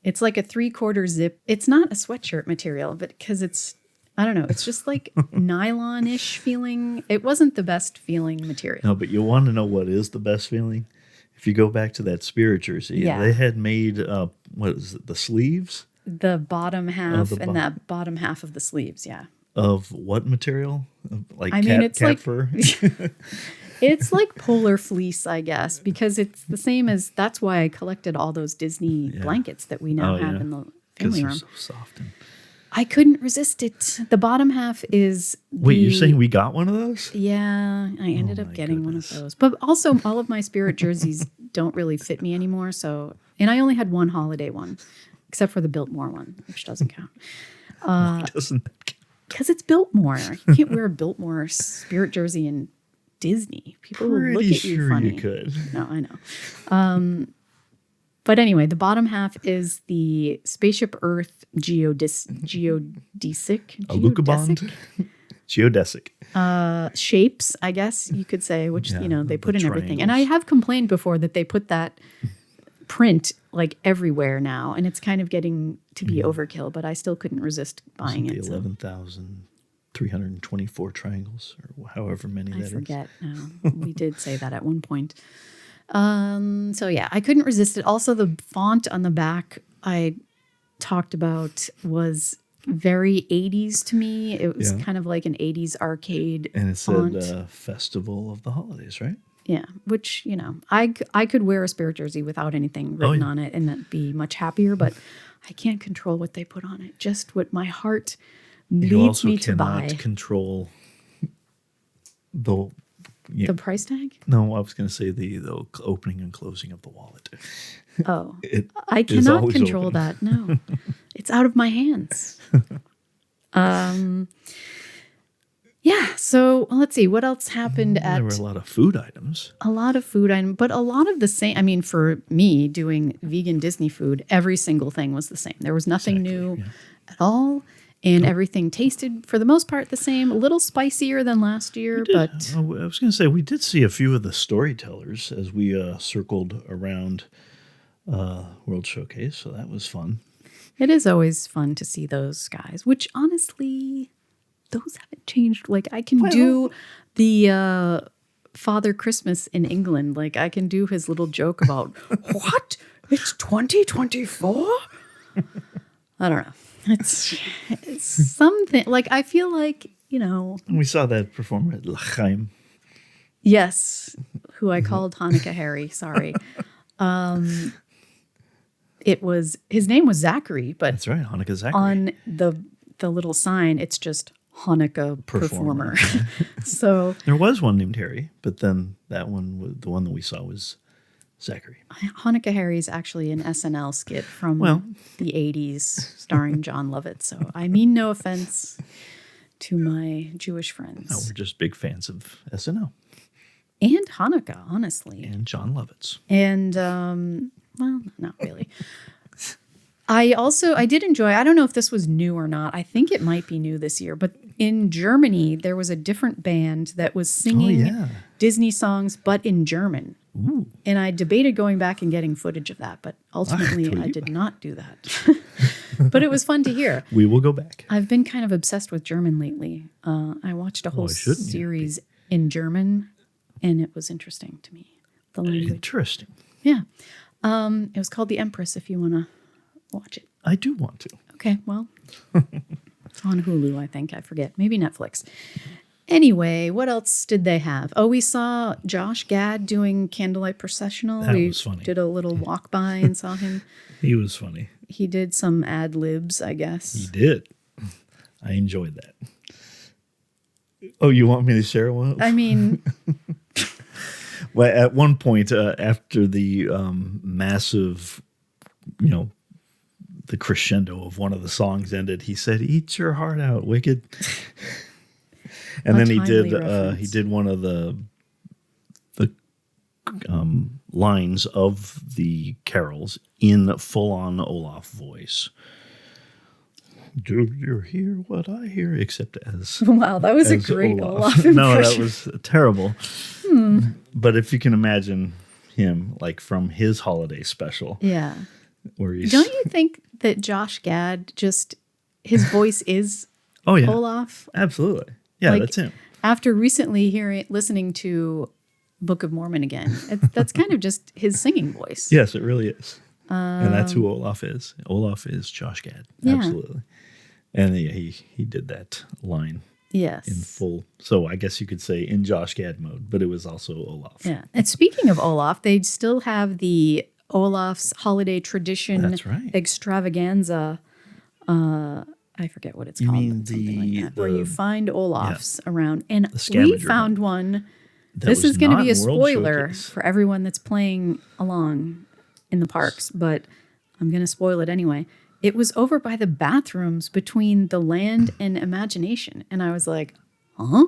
It's like a 3/4 zip. It's not a sweatshirt material, but because it's, I don't know, it's just like nylon-ish feeling. It wasn't the best feeling material. No, but you want to know what is the best feeling? If you go back to that Spirit jersey, they had made, what is it, the sleeves? The bottom half and that bottom half of the sleeves, Of what material? Like it's cat like fur? It's like polar fleece, I guess, because it's the same as, that's why I collected all those Disney blankets that we now have in the family room. So soft. I couldn't resist it. The bottom half is Wait, you're saying we got one of those? Yeah, I ended up getting one of those. But also, all of my Spirit jerseys don't really fit me anymore. So, and I only had one holiday one, except for the Biltmore one, which doesn't count. Why doesn't that count? Because it's Biltmore. You can't wear a Biltmore Spirit jersey in Disney. People will look at you funny. You could. No, I know. But anyway, the bottom half is the Spaceship Earth geodesic. Shapes, I guess you could say, which they put in everything. And I have complained before that they put that print like everywhere now, and it's kind of getting to be overkill. But I still couldn't resist buying it. 11,324 triangles, or however many that is. I forget now. We did say that at one point. So yeah, I couldn't resist it. Also, the font on the back I talked about was very 80s to me. It was kind of like an 80s arcade and it font. said Festival of the Holidays, right? Yeah, which, I could wear a Spirit jersey without anything written yeah. on it and that'd be much happier, but I can't control what they put on it. Just what my heart You leads also me to cannot buy. control the. The price tag? No, I was going to say the opening and closing of the wallet. Oh, It I is cannot always control open. that. No, it's out of my hands. Yeah. So let's see what else happened at There were a lot of food items. a lot of food items, but a lot of the same. I mean, for me doing vegan Disney food, every single thing was the same. There was nothing new at all. And everything tasted, for the most part, the same. A little spicier than last year, but I was going to say, we did see a few of the storytellers as we circled around World Showcase, so that was fun. it is always fun to see those guys, which honestly, those haven't changed. Like, I can do the Father Christmas in England. Like, I can do his little joke about, what? It's 2024? I don't know. It's something, like, I feel like, And we saw that performer at L'Chaim. yes, who I called Hanukkah Harry, sorry. His name was Zachary, but That's right, Hanukkah Zachary. on the little sign, it's just Hanukkah performer. So There was one named Harry, but then that one, the one that we saw was Zachary. Hanukkah Harry is actually an SNL skit from the 80s starring John Lovett. So I mean no offense to my Jewish friends. No, we're just big fans of SNL And Hanukkah, honestly. and John Lovitz. And, well, not really. I did enjoy, I don't know if this was new or not. I think it might be new this year, but in Germany, there was a different band that was singing Disney songs, but in German. Ooh. And I debated going back and getting footage of that, but ultimately I did not do that. But it was fun to hear. We will go back. I've been kind of obsessed with German lately. I watched a whole shouldn't you series in German, and it was interesting to me. The language. Interesting. Yeah. It was called The Empress, if you want to watch it. I do want to. Okay, well, it's on Hulu, I think. I forget. Maybe Netflix. Anyway, what else did they have? Oh, we saw Josh Gad doing Candlelight Processional. That we was funny. did a little walk by and saw him. He was funny. He did some ad libs, I He guess. did. I enjoyed that. Oh, you want me to share one? I mean, Well, at one point, after the massive, the crescendo of one of the songs ended, he said, "Eat your heart out, wicked." And then he timely did one of the lines of the carols in full-on Olaf voice. Do you hear what I hear? Except as wow, that was a as great Olaf. Olaf No, that impression. was terrible. But if you can imagine him, like from his holiday special, Yeah. where he's Don't you think that Josh Gad his voice is oh yeah, Olaf? absolutely, yeah, Like, that's him. After recently listening to Book of Mormon again, that's kind of just his singing voice. Yes, it really is, and that's who Olaf is. Olaf is Josh Gad, Yeah. absolutely, and he did that line Yes. in full. So I guess you could say in Josh Gad mode, but it was also Olaf. Yeah. And speaking of Olaf, they still have the Olaf's holiday tradition That's right. extravaganza. I forget what it's You called. mean but something the- like that, where you the- find Olafs around. And we scavenger found hunt. one. That This was is going to not be a in World spoiler Showcase. for everyone that's playing along in the parks, but I'm going to spoil it anyway. It was over by the bathrooms between the Land and Imagination. And I was like, huh?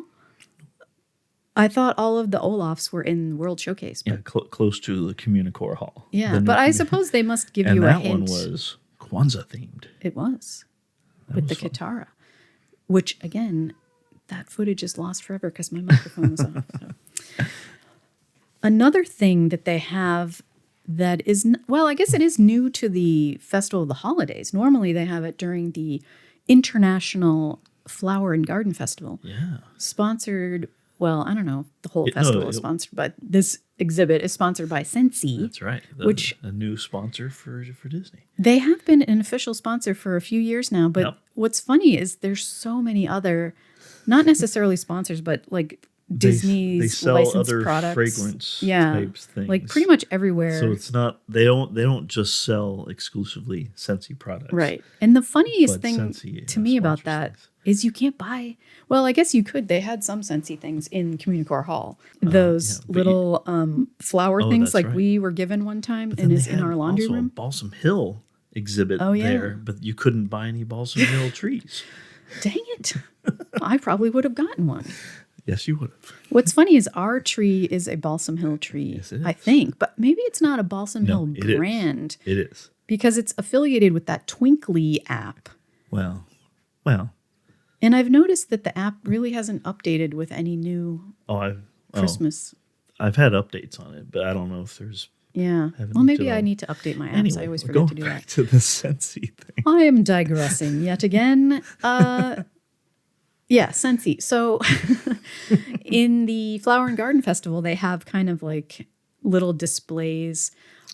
I thought all of the Olafs were in World Showcase. But Yeah, close to the Communicore Hall. yeah, The new but I commu- suppose they must give and you a that hint. one was Kwanzaa themed. It was. With the was fun. Katara. Which, again, that footage is lost forever because my microphone was off. So. Another thing that they have that is, I guess it is new to the Festival of the Holidays. Normally they have it during the International Flower and Garden Festival. Yeah. Sponsored, I don't know, the whole No, festival is sponsored, but this exhibit is sponsored by Sensi. That's right. Which- a new sponsor for Disney. They have been an official sponsor for a few years now, but Yep. what's funny is there's so many other, not necessarily sponsors, but like Disney's they sell licensed other products. fragrance Yeah. types things. Like pretty much everywhere. So it's not they don't just sell exclusively Scentsy products. Right. And the funniest But thing Scentsy, to me about sponsors that things. is you can't buy. Well, I guess you could. They had some Scentsy things in Communicore Hall. Those yeah, but little flower Oh, things that's like right. we were given one time, But and then it's they in had our laundry also a room. Balsam Hill exhibit Oh, yeah. there, but you couldn't buy any Balsam Hill trees. Dang it. I probably would have gotten one. Yes, you would have. What's funny is our tree is a Balsam Hill tree, Yes, it I is. think, but maybe it's not a Balsam No, Hill it is. brand It is. because it's affiliated with that Twinkly app. Well. And I've noticed that the app really hasn't updated with any new Christmas. I've had updates on it, but I don't know if there's. Yeah. Haven't Well, maybe looked at I all. need to update my apps. Anyway, I always we're forget going to do back that. to the Scentsy thing. I am digressing yet again. Yeah, Scentsy. So in the Flower and Garden Festival, they have kind of like little displays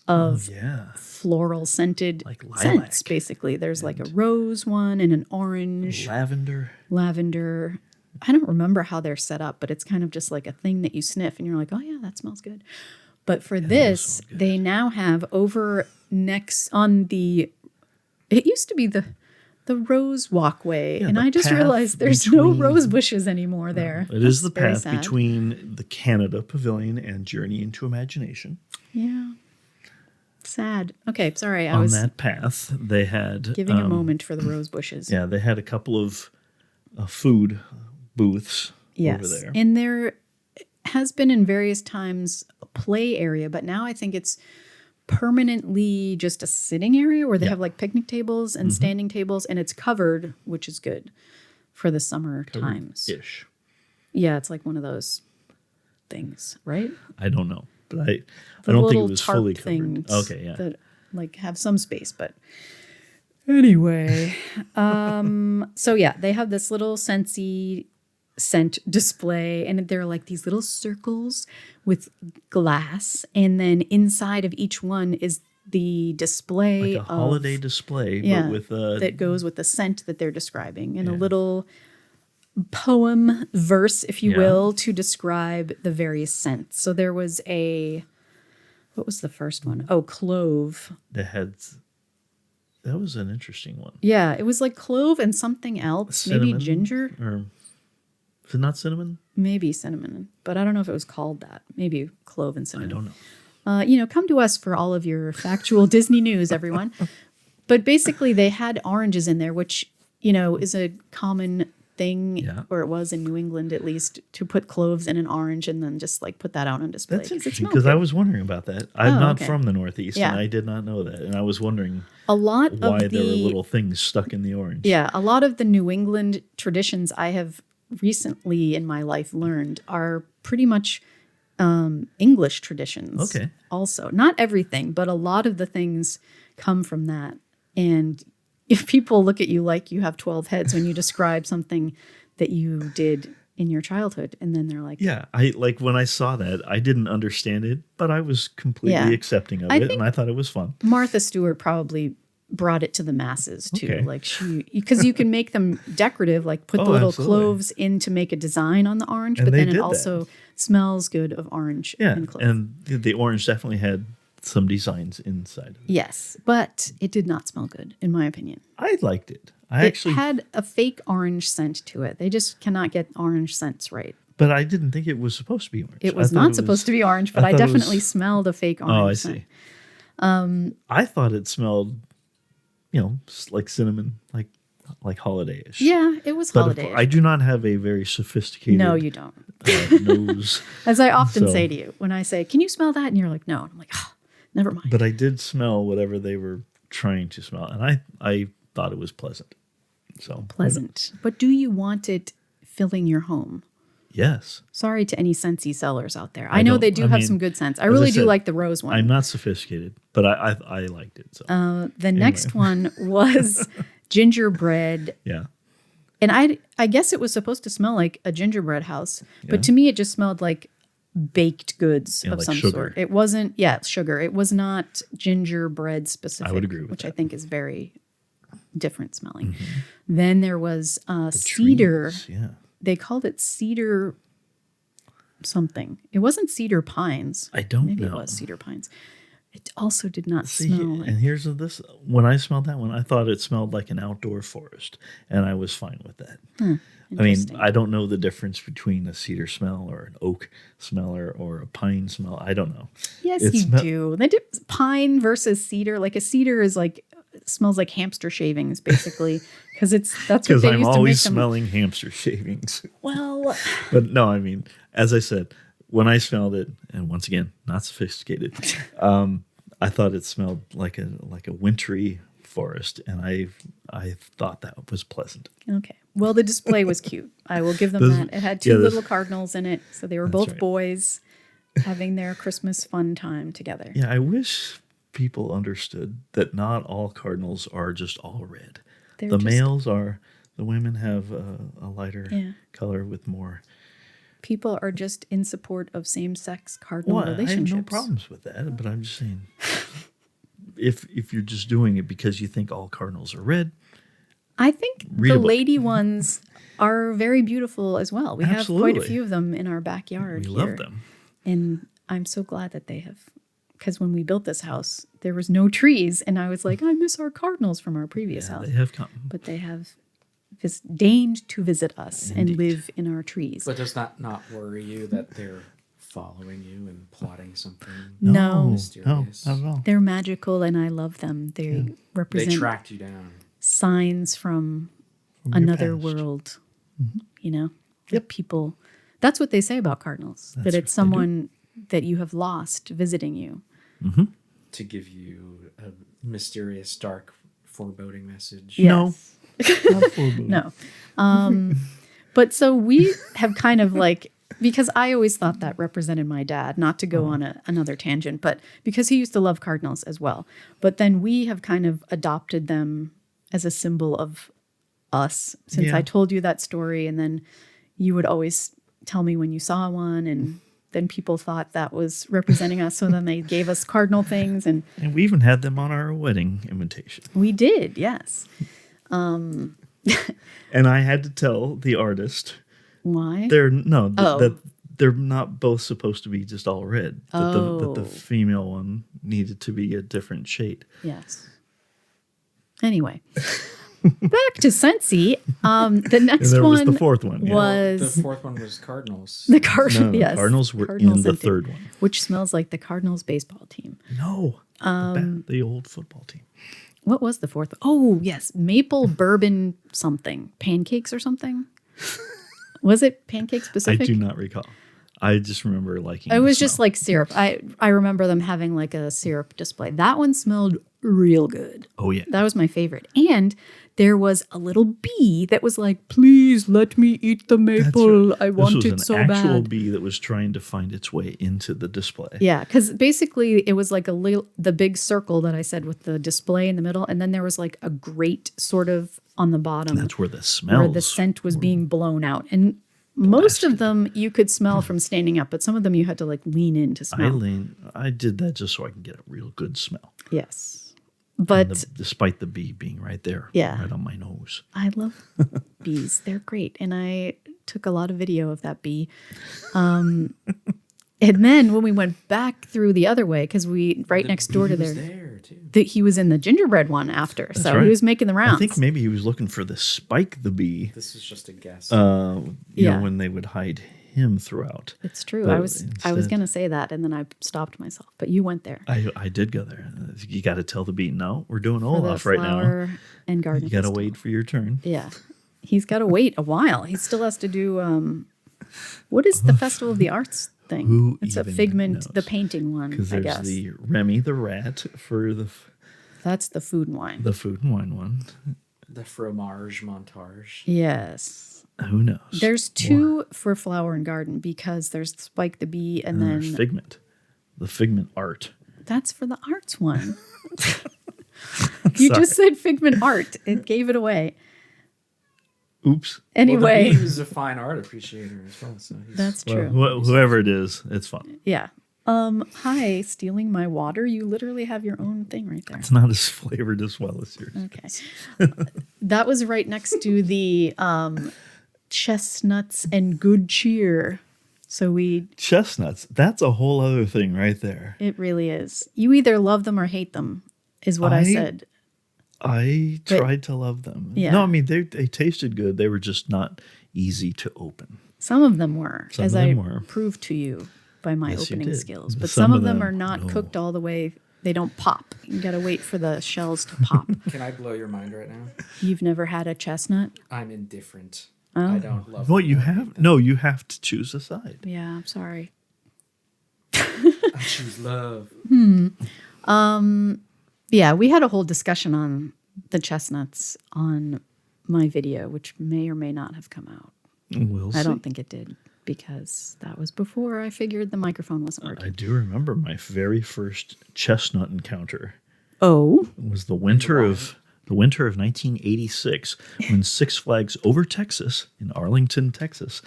of Yeah. floral scented Like lilac scents, basically. There's like a rose one and an orange, Lavender. lavender. I don't remember how they're set up, but it's kind of just like a thing that you sniff and you're like, oh yeah, that smells good. But for this, they now have over next on the, it used to be the rose walkway. Yeah, and the I just path realized there's no between- rose bushes anymore there. It is the That's very path sad. between the Canada Pavilion and Journey into Imagination. Yeah. Sad. Okay, sorry. I On was that path, they had giving a moment for the rose bushes. Yeah, they had a couple of food booths Yes. over there. And there has been in various times a play area, but now I think it's permanently just a sitting area where they have like picnic tables and standing tables, and it's covered, which is good for the summer times. Ish. Yeah, it's like one of those things, right? I don't know, but I The don't think little it was tarp fully covered. things Okay, yeah. that like have some space, but anyway. So yeah, they have this little Scentsy scent display, and they're like these little circles with glass, and then inside of each one is the display Like a holiday display, yeah, but with a that goes with the scent that they're describing, and a little poem verse, if you Yeah. will, to describe the various scents. So there was what was the first one? Oh, clove. that was an interesting one. Yeah, it was like clove and something else, Cinnamon, maybe ginger, or is it not cinnamon? maybe cinnamon, but I don't know if it was called that. Maybe clove and cinnamon. I don't know. Come to us for all of your factual Disney news, everyone. But basically, they had oranges in there, which, is a common thing, Yeah. or it was in New England at least, to put cloves in an orange and then just like put that out on display. That's 'cause it interesting smelled because I good. was wondering about that. I'm Oh, not okay. from the Northeast, Yeah. and I did not know that. And I was wondering a lot why of there were the little things stuck in the orange. yeah, a lot of the New England traditions I have recently in my life learned are pretty much English traditions. Okay. Also, not everything, but a lot of the things come from that. And if people look at you like you have 12 heads when you describe something that you did in your childhood, and then they're like, Yeah, I like when I saw that, I didn't understand it, but I was completely Yeah. accepting of I it, think- and I thought it was fun. Martha Stewart probably brought it to the masses too. Okay. Like because you can make them decorative, like put the little absolutely. cloves in to make a design on the orange, And but they then it did that. also smells good of orange Yeah, and clove. and the orange definitely had some designs inside of it. Yes, but it did not smell good, in my opinion. I liked it. I It actually, had a fake orange scent to it. They just cannot get orange scents right. but I didn't think it was supposed to be orange. It was not supposed to be orange, but I thought it definitely was- smelled a fake orange Oh, I scent. see. I thought it smelled, like cinnamon, like holiday-ish. Yeah, it was But holiday. I do not have a very sophisticated No, you don't. nose. As I often So- say to you, when I say, "Can you smell that?" and you're like, "No," and I'm like, "Oh, never mind." But I did smell whatever they were trying to smell, and I thought it was pleasant. So Pleasant. But do you want it filling your home? Yes, Sorry to any Scentsy sellers out there. I know they do I have mean, some good scents. I as I really do said, like the rose one. I'm not sophisticated, but I liked it. So The next one was gingerbread. yeah, And I guess it was supposed to smell like a gingerbread house, Yeah. but to me it just smelled like baked goods Yeah, of like some sugar. sort. It wasn't, sugar. It was not gingerbread specific. I would agree with which that. I think is very different smelling. Mm-hmm. Then there was cedar. trees, yeah, They called it cedar something. It wasn't cedar pines. I don't Maybe know. it was cedar pines. It also did not See, smell like. and here's this. When I smelled that one, I thought it smelled like an outdoor forest, and I was fine with that. I mean, Interesting. I don't know the difference between a cedar smell or an oak smell or a pine smell. I don't know. Yes, It you smell- do. They do. Pine versus cedar. Like a cedar is like smells like hamster shavings, basically, because that's what Because they I'm used to make always them. smelling hamster shavings. Well, But no, I mean, as I said, when I smelled it, and once again, not sophisticated, I thought it smelled like a wintry forest, and I thought that was pleasant. okay. Well, the display was cute. I will give them This- that. It had two yeah, this- little cardinals in it, so they were That's both right. boys having their Christmas fun time together. Yeah, I wish people understood that not all cardinals are just all red. They're The just- males are. The women have a lighter Yeah. color with more. People are just in support of same-sex cardinal Well, I have relationships. no problems with that, but I'm just saying, if you're just doing it because you think all cardinals are red, I think Read the a book. lady ones are very beautiful as well. We have quite a Absolutely. few of them in our backyard. we here. love them. And I'm so glad that they have, because when we built this house, there was no trees. And I was like, I miss our cardinals from our previous Yeah, house. they have come. But they have deigned to visit us and Indeed. live in our trees. But does that not worry you that they're following you and plotting something? No. Mysterious. not at all. They're magical and I love them. They They represent tracked you down. signs from your another past. world. You know, that people, that's what they say about cardinals, That's that what it's they do. someone that you have lost visiting you. To give you a mysterious, dark, foreboding message. No. Yes. Not foreboding. No. But so we have kind of like, because I always thought that represented my dad, not to go on another tangent, but because he used to love cardinals as well. But then we have kind of adopted them as a symbol of us, since Yeah. I told you that story. And then you would always tell me when you saw one, and then people thought that was representing us. So then they gave us cardinal things, and And we even had them on our wedding invitation. we did, yes. And I had to tell the artist Why? that they're not both supposed to be just all red. That the Oh. female one needed to be a different shade. Yes. Anyway, back to Scentsy. The next And there one was the fourth one. Yeah. was The fourth one was Cardinals. the Cardinals. No, Yes, Cardinals were Cardinals in the and third one. which smells like the Cardinals baseball team. No, the old football team. What was the fourth? Oh, yes, maple bourbon something, pancakes or something. Was it pancake I specific? do not recall. I just remember liking. It the was just smell. like syrup. I remember them having like a syrup display. That one smelled real good. Oh yeah. That was my favorite. And there was a little bee that was like, please let me eat the maple. I want this it was so an actual bad. bee that was trying to find its way into the display. Yeah, because basically it was like the big circle that I said with the display in the middle. And then there was like a grate sort of on the bottom That's where the smells. where the scent was being blown out. And most of them you could smell from standing up, but some of them you had to like lean in to smell. I did that just so I can get a real good smell. Yes. But Despite the bee being right there, Yeah. right on my nose. I love bees. They're great. And I took a lot of video of that bee. And then when we went back through the other way, because we right next door to He was there, there too. he was in the gingerbread one after. So right. he was making the rounds. I think maybe he was looking for the Spike the bee. This is just a guess. You Yeah. know, when they would hide him throughout. It's true. But I was instead- going to say that, and then I stopped myself. But you went there. I did go there. You got to tell the bee, no, we're doing For the Olaf right now. flower and garden You got to festival. wait for your turn. Yeah. He's got to wait a while. He still has to do, what is the Festival of the Arts thing? Who It's a even Figment, knows? the painting one, Because I there's guess. the Remy the rat for That's the food and wine. the food and wine one. The fromage montage. Yes. Who knows? There's two for flower and garden because there's Spike the Bee and And there's then Figment. The Figment art. that's for the arts one. You just said Figment art. It gave it away. Oops. Anyway, Well, he was a fine art appreciator as well. So he's, that's Well, true. whoever it is, it's fun. Yeah. Hi, stealing my water. You literally have your own thing right there. It's not as flavored as well as yours. Okay. That was right next to the chestnuts and good cheer So Chestnuts. That's a whole other thing right there. it really is. You either love them or hate them, is what I said. I But- tried to love them. Yeah. No, I mean, they tasted good. They were just not easy to open. Some of them were, Some as of I them were. proved to you by my Yes, you opening did. skills. But But some some of of them them, are not no. cooked all the way. They don't pop. You got to wait for the shells to pop. Can I blow your mind right now? You've never had a chestnut? I'm indifferent. Oh. I don't love What them you or hate have? them. No, you have to choose a side. Yeah, I'm sorry. I choose love. Yeah, we had a whole discussion on the chestnuts on my video, which may or may not have come out. We'll see. I don't think it did because that was before I figured the microphone wasn't working. I do remember my very first chestnut encounter. Oh, It was the winter of 1986 when Six Flags Over Texas in Arlington, Texas,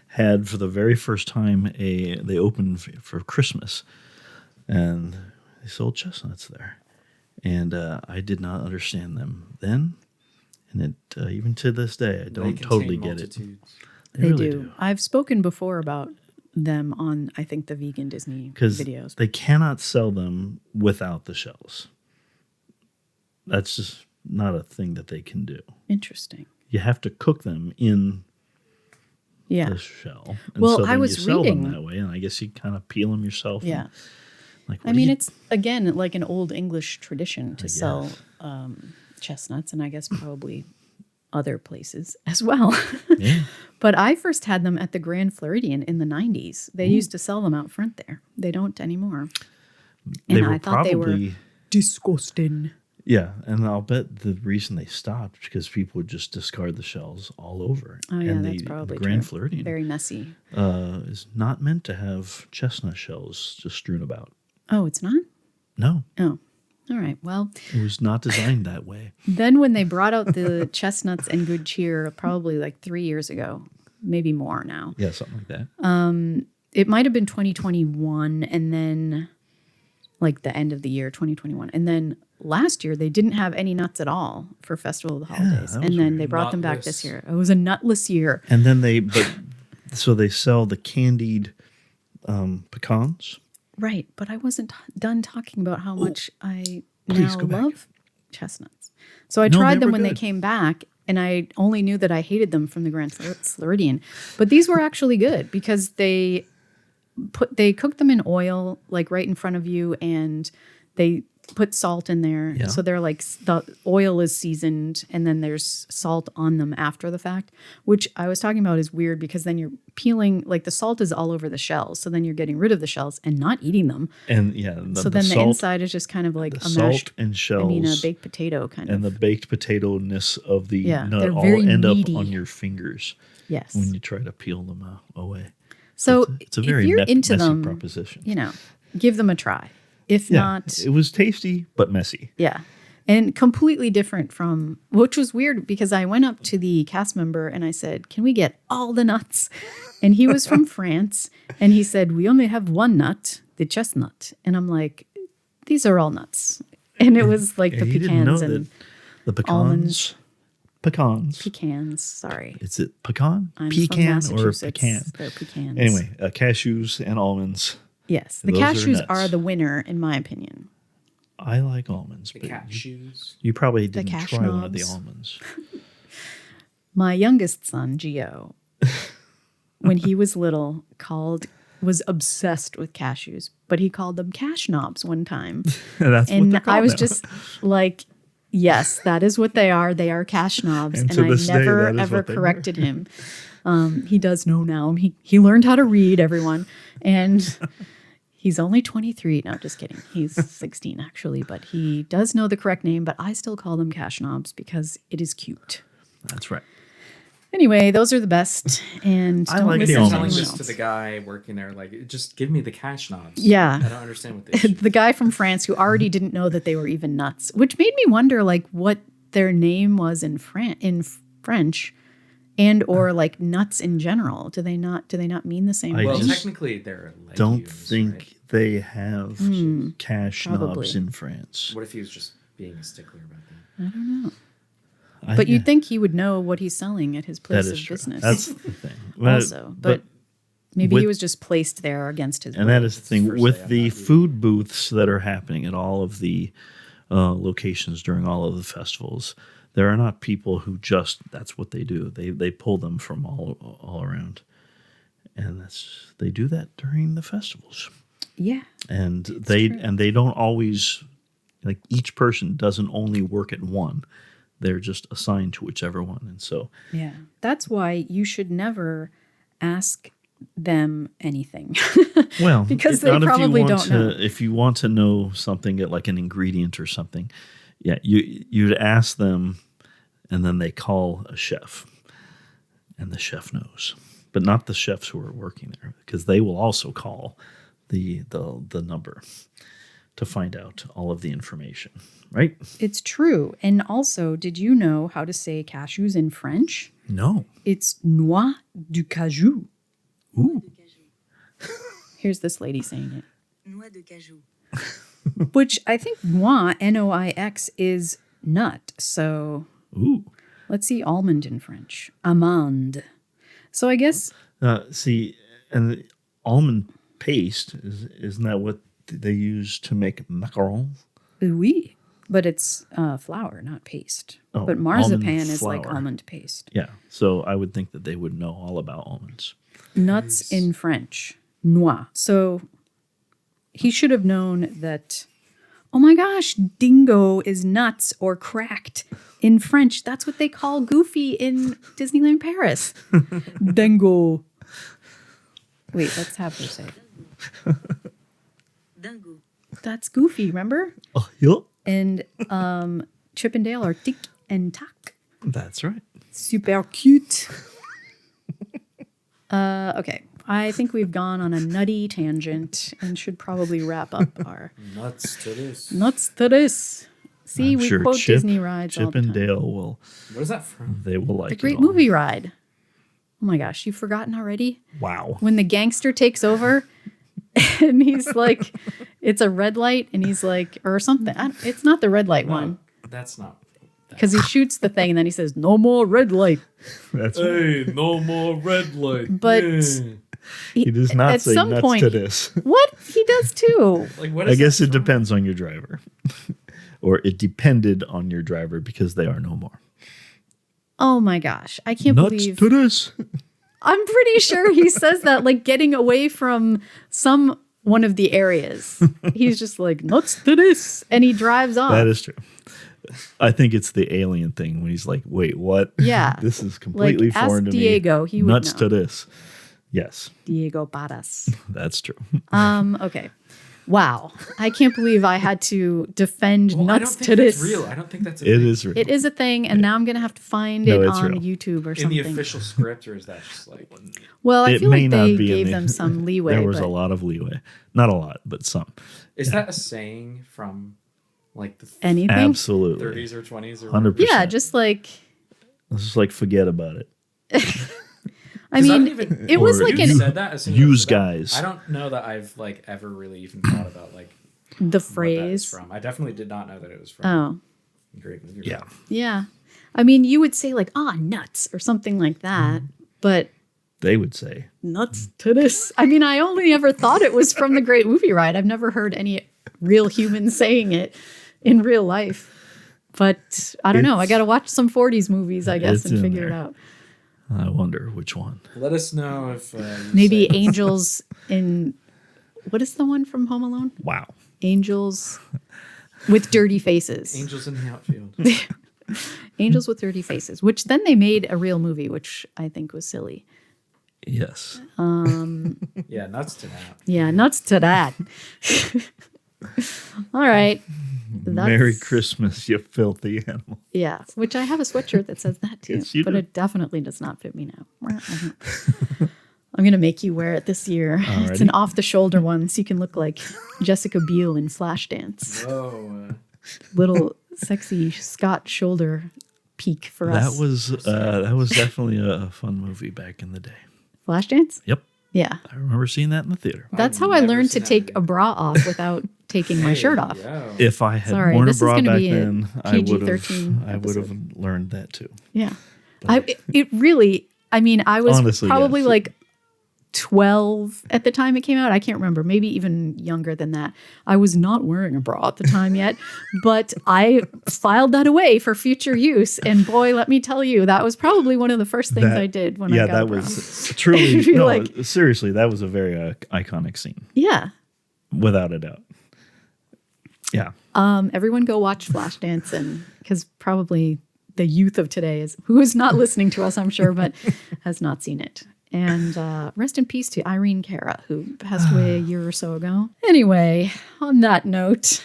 had for the very first time they opened for Christmas, and they sold chestnuts there, and I did not understand them then, and it even to this day I They don't contain totally get it. multitudes. They they really do. I've spoken before about them on, I think, the vegan Disney because videos. they cannot sell them without the shells. That's just not a thing that they can do. Interesting. You have to cook them in Yeah. the shell. And Well, so I then was you sell reading- them that way, and I guess you kind of peel them yourself. Yeah. and, like, I what do mean, you- it's, again, like an old English tradition to sell guess. chestnuts, and I guess probably other places as well. yeah. But I first had them at the Grand Floridian in the 90s. They used to sell them out front there. They don't anymore. They And were I thought they were probably disgusting. yeah, and I'll bet the reason they stopped because people would just discard the shells all over. Oh, yeah, and that's probably the Grand true. Floridian Very messy. is not meant to have chestnut shells just strewn about. Oh, it's not? No, Oh, all right. Well, it was not designed that way. then when they brought out the chestnuts and good cheer, probably like 3 years ago, maybe more now. Yeah, something like that. It might have been 2021, and then like the end of the year, 2021. And then last year, they didn't have any nuts at all for Festival of the Holidays. that was And then they weird. brought them back this Nutless. year. It was a nutless year. And then so they sell the candied pecans. Right. But I wasn't done talking about how much I please now go back. love chestnuts. So I No, tried they them were when they good. came back, and I only knew that I hated them from the Grand Floridian. But these were actually good because they cooked them in oil, like right in front of you, and they put salt in there. Yeah. So they're like, the oil is seasoned, and then there's salt on them after the fact, which I was talking about is weird because then you're peeling, like the salt is all over the shells. So then you're getting rid of the shells and not eating them. And yeah, So then the salt, inside is just kind of like the a salt mashed, and shells, a baked potato kind and of. the baked potato-ness of the Yeah, nut they're all very end meaty. up on your fingers Yes. when you try to peel them away. So It's a very if you're into messy them, proposition. you know, give them a try. If Yeah, not, it was tasty but messy. yeah. And completely different from, which was weird because I went up to the cast member and I said, "Can we get all the nuts?" And he was from France and he said, "We only have one nut, the chestnut." And I'm like, "These are all nuts." And it was like the he didn't know pecans and that the pecans. almonds. Pecans. pecans. Sorry. Is it pecan? I'm from Pecan or Massachusetts. pecan? They're pecans. Anyway, cashews and almonds. Yes. The Those are cashews nuts. are the winner, in my opinion. I like almonds, The but cat shoes. you probably didn't cash try one of the knobs. almonds. My youngest son, Gio, when he was little, was obsessed with cashews, but he called them cash knobs one time. That's what And they're called I was now. just like, yes, that is what they are. They are cash knobs. And And to I this day, never, that is ever what they were. corrected him. He does know now. He learned how to read, everyone. And he's only 23. No, just kidding. He's 16, actually. But he does know the correct name. But I still call them cash knobs because it is cute. That's right. Anyway, those are the best. And I don't like the listen to almonds. Telling anyone this else. to the guy working there, like, just give me the cash knobs. Yeah. I don't understand what this is. The guy from France who already didn't know that they were even nuts, which made me wonder like what their name was in French and or like nuts in general. Do they not mean the same I Well, thing? just technically, they're legumes, Don't think right? they have cash probably. knobs in France. What if he was just being a stickler about that? I don't know. I- But you'd think he would know what he's selling at his that place is of true. business. That's the thing. also. But Maybe With- he was just placed there against his will. And that is the thing first with day on the that movie. food booths that are happening at all of the locations during all of the festivals. There are not people who that's what they do. They pull them from all around, and they do that during the festivals. Yeah. And true. they don't always, like, each person doesn't only work at one. They're just assigned to whichever one, and so Yeah. That's why you should never ask them anything. well, Because they not if you probably want don't to, know. If you want to know something, like an ingredient or something, yeah, you'd ask them, and then they call a chef, and the chef knows, but not the chefs who are working there, because they will also call the number to find out all of the information, right? It's true. And also, did you know how to say cashews in French? No. It's noix du cajou. Ooh. Here's this lady saying it. Noix de cajou. Which I think noix, Noix, is nut. So Ooh. let's see almond in French. Amande. So I guess, See, and the almond paste isn't that what they use to make macarons? oui. But it's flour, not paste. Oh, but marzipan almond is like flour. almond paste. Yeah. So I would think that they would know all about almonds. Nuts in French. Noix. So he should have known that, oh my gosh, dingo is nuts or cracked in French. That's what they call Goofy in Disneyland Paris. Dingo. Wait, let's have her say it. Dingo. That's Goofy, remember? Oh, yeah. And Chip and Dale are tic and tac. That's right. Super cute. Okay. I think we've gone on a nutty tangent and should probably wrap up our Nuts to this. nuts to this. See, I'm we sure quote Chip, Disney rides all Chip the and time. Dale will. What is that from? They will like The it Great all. Movie Ride. Oh my gosh, you've forgotten already? Wow. When the gangster takes over and he's like, it's a red light and he's like, or something. It's not the red light one That's not. because he shoots the thing and then he says, no more red light. That's right. Hey, no more red light. But He does not at say some nuts point, to this. what? He does too. Like, what I is guess that it from? depends on your driver. Or it depended on your driver because they are no more. Oh my gosh. I can't Nuts believe. to this. I'm pretty sure he says that, like getting away from one of the areas. He's just like, nuts to this. And he drives off. That is true. I think it's the alien thing when he's like, wait, what? Yeah. This is completely Like, ask foreign to Diego, me. he would Nuts know. to this. Yes, Diego Barras. that's true. Okay. Wow. I can't believe I had to defend Well, I don't nuts think to that's this. real. I don't think that's a It thing. is real. It is a thing, and now I'm going to have to find No, it it's on real. YouTube or in something. the official script, or is that just like Well, I It feel may like not they be in gave the- them some leeway. There was but a lot of leeway. Not a lot, but some. is that a saying from like the anything. Absolutely. 30s or 20s or 100%. Yeah, just like, Let's just like forget about it. I mean, even, it was or like you an, said that as soon as use I said that. guys. I don't know that I've like ever really even thought about like the what that is phrase. from. I definitely did not know that it was from Oh, Great Movie. Yeah. Ride. yeah. I mean, you would say like, nuts or something like that, but They would say. nuts to this. I mean, I only ever thought it was from the Great Movie Ride. I've never heard any real human saying it in real life. But I don't know. I got to watch some 40s movies, I guess, it's and in figure it there. out. I wonder which one. Let us know if you Maybe say- angels in, what is the one from Home Alone? Wow. Angels with dirty faces. Angels in the Outfield. Angels with dirty faces, which then they made a real movie, which I think was silly. Yes. Yeah, nuts to that. Yeah, nuts to that. All right. Merry Christmas, you filthy animal. Yeah, which I have a sweatshirt that says that too, Yes, you but do. it definitely does not fit me now. I'm going to make you wear it this year. It's an Alrighty. off-the-shoulder one, so you can look like Jessica Biel in Flashdance. Whoa. Little sexy Scott shoulder peak for us. That was definitely a fun movie back in the day. Flashdance? Yep. Yeah. I remember seeing that in the theater. That's I've how I never learned to seen that take movie. a bra off without taking my shirt off. Yo. If I had Sorry, worn a this is bra gonna back be a then, I would PG-13 have learned that too. Yeah. It really, I mean, I was Honestly, probably yes. like 12 at the time it came out. I can't remember, maybe even younger than that. I was not wearing a bra at the time yet, but I filed that away for future use. And boy, let me tell you, that was probably one of the first things I did when I got a bra. Yeah, that was truly, no, seriously, that was a very iconic scene. Yeah. Without a doubt. Yeah. Everyone go watch Flashdance, and because probably the youth of today who is not listening to us, I'm sure, but has not seen it. And rest in peace to Irene Cara, who passed away a year or so ago. Anyway, on that note,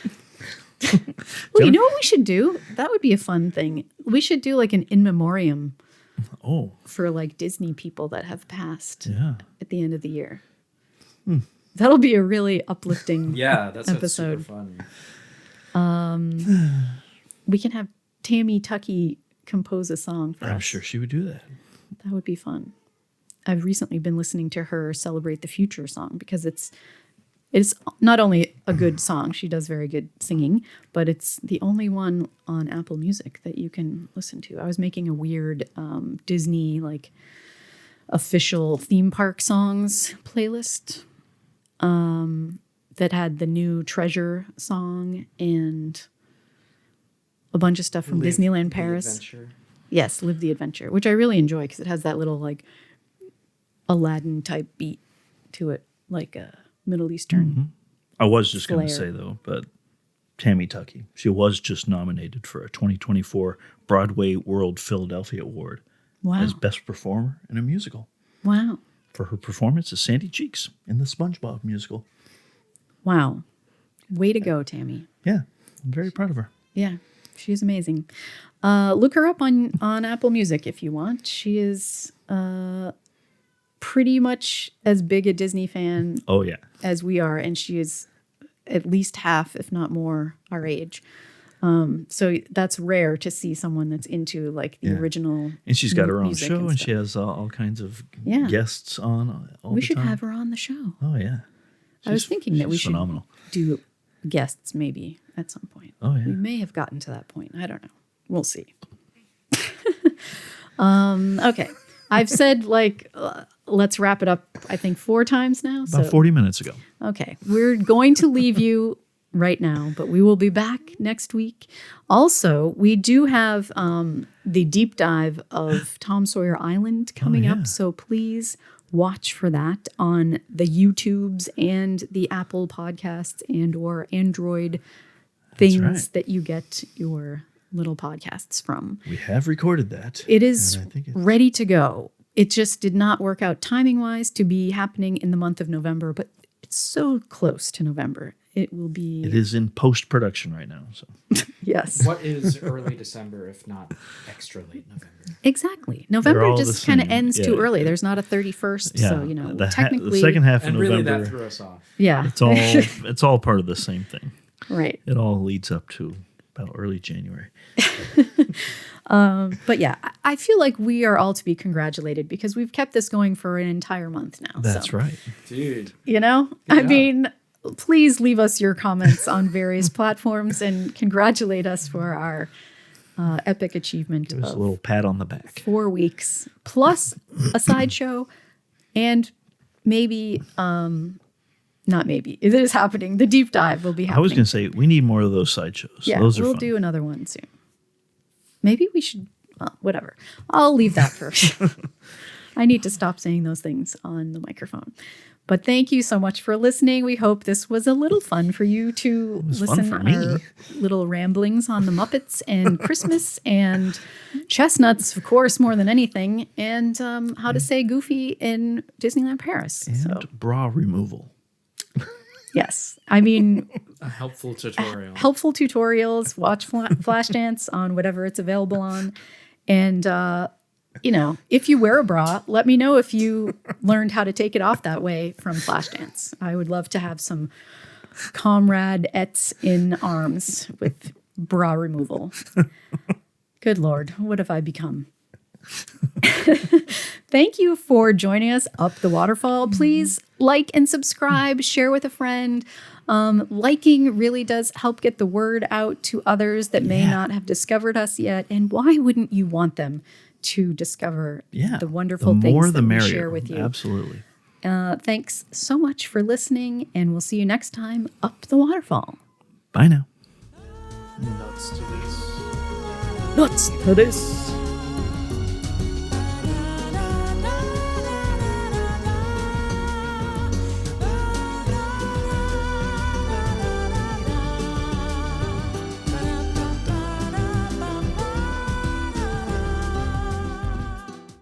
well, you know what we should do? That would be a fun thing. We should do like an in memoriam for like Disney people that have passed at the end of the year. That'll be a really uplifting episode. Super fun. We can have Tammy Tucky compose a song for us. I'm sure she would do that. That would be fun. I've recently been listening to her Celebrate the Future song because it's not only a good song, she does very good singing, but it's the only one on Apple Music that you can listen to. I was making a weird Disney like official theme park songs playlist that had the new Treasure song and a bunch of stuff from Disneyland Paris. Yes, Live the Adventure, which I really enjoy because it has that little like Aladdin type beat to it, like a Middle Eastern. I was just going to say though, but Tammy Tucky, she was just nominated for a 2024 Broadway World Philadelphia Award as Best Performer in a Musical. Wow. For her performance as Sandy Cheeks in the SpongeBob musical. Wow. Way to go, Tammy. Yeah, I'm very proud of her. Yeah, she's amazing. Look her up on Apple Music if you want. She is pretty much as big a Disney fan as we are, and she is at least half, if not more, our age. So that's rare to see someone that's into like the original. And she's got her own show, and she has all kinds of guests on all we the should time. have her on the show. Oh yeah, I was thinking that we should phenomenal. do guests maybe at some point. Oh yeah, we may have gotten to that point. I don't know. We'll see. Okay, I've said like let's wrap it up. I think 4 times now. About 40 minutes ago. Okay, we're going to leave you right now, but we will be back next week. Also, we do have the deep dive of Tom Sawyer Island coming up, so please watch for that on the YouTubes and the Apple Podcasts and or Android things that you get your little podcasts from. We have recorded that. It is ready to go. It just did not work out timing-wise to be happening in the month of November, but it's so close to November. It will be. It is in post-production right now. So yes. What is early December if not extra late November? Exactly. November just kind of ends too early. There's not a 31st, so technically the second half of and November. Really that threw us off. Yeah, it's all part of the same thing. Right. It all leads up to about early January. But yeah, I feel like we are all to be congratulated because we've kept this going for an entire month now. That's right, dude. You know, I mean. Please leave us your comments on various platforms and congratulate us for our epic achievement. Give us a little pat on the back. 4 weeks plus a sideshow, and maybe, not maybe, it is happening. The deep dive will be happening. I was going to say we need more of those sideshows. Yeah, those are we'll fun. do another one soon. Maybe we should. Whatever. I'll leave that for. I need to stop saying those things on the microphone. But thank you so much for listening. We hope this was a little fun for you to listen to our little ramblings on the Muppets and Christmas and chestnuts, of course, more than anything, and how to say Goofy in Disneyland Paris. And bra removal. Yes. I mean, a helpful tutorial. Helpful tutorials. Watch Flashdance on whatever it's available on. And, if you wear a bra, let me know if you learned how to take it off that way from Flashdance. I would love to have some comrade-ettes in arms with bra removal. Good Lord, what have I become? Thank you for joining us up the waterfall. Please like and subscribe, share with a friend. Liking really does help get the word out to others that may not have discovered us yet. And why wouldn't you want them to discover the wonderful things that we share with you? Absolutely. Thanks so much for listening, and we'll see you next time up the waterfall. Bye now. Nuts to this. Nuts to this.